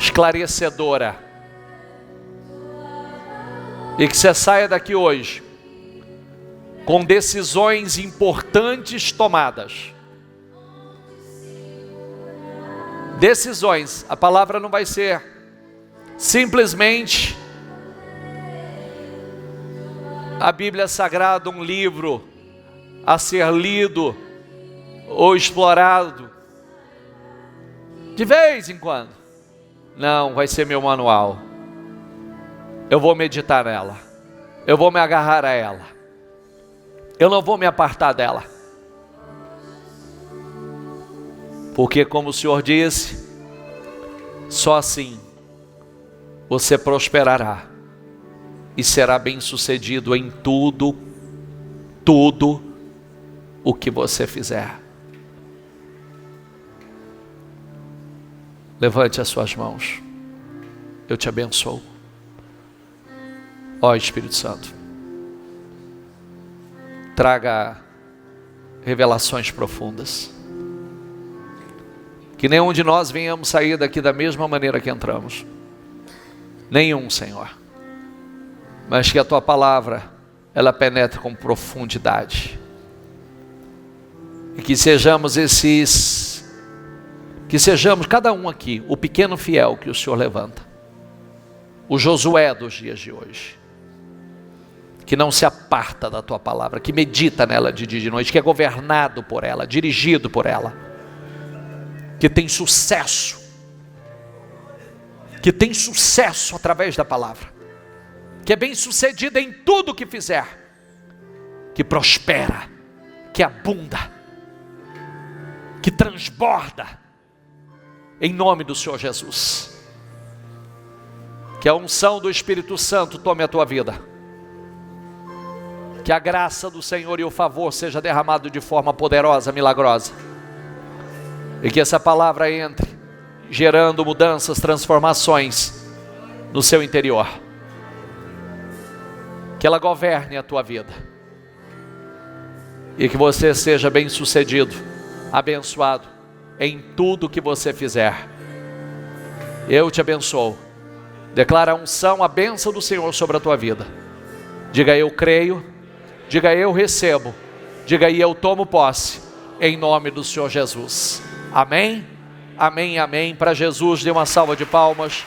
esclarecedora, e que você saia daqui hoje com decisões importantes tomadas. Decisões, a palavra não vai ser simplesmente a Bíblia Sagrada, um livro a ser lido ou explorado de vez em quando. Não, vai ser meu manual. Eu vou meditar nela, eu vou me agarrar a ela, eu não vou me apartar dela, porque como o Senhor disse, só assim você prosperará e será bem-sucedido em tudo o que você fizer. Levante as suas mãos, eu te abençoo. Ó Espírito Santo, traga revelações profundas, que nenhum de nós venhamos sair daqui da mesma maneira que entramos, nenhum, Senhor, mas que a tua palavra, ela penetre com profundidade, e que sejamos cada um aqui, o pequeno fiel que o Senhor levanta, o Josué dos dias de hoje, que não se aparta da tua palavra, que medita nela de dia e de noite, que é governado por ela, dirigido por ela, que tem sucesso através da palavra, que é bem sucedido em tudo que fizer, que prospera, que abunda, que transborda, em nome do Senhor Jesus. Que a unção do Espírito Santo tome a tua vida, que a graça do Senhor e o favor seja derramado de forma poderosa, milagrosa, e que essa palavra entre gerando mudanças, transformações no seu interior, que ela governe a tua vida, e que você seja bem sucedido, abençoado em tudo que você fizer. Eu te abençoo. Declara a unção, a bênção do Senhor sobre a tua vida. Diga: eu creio. Diga: eu recebo. Diga: eu tomo posse, em nome do Senhor Jesus. Amém? Amém, amém. Para Jesus, dê uma salva de palmas.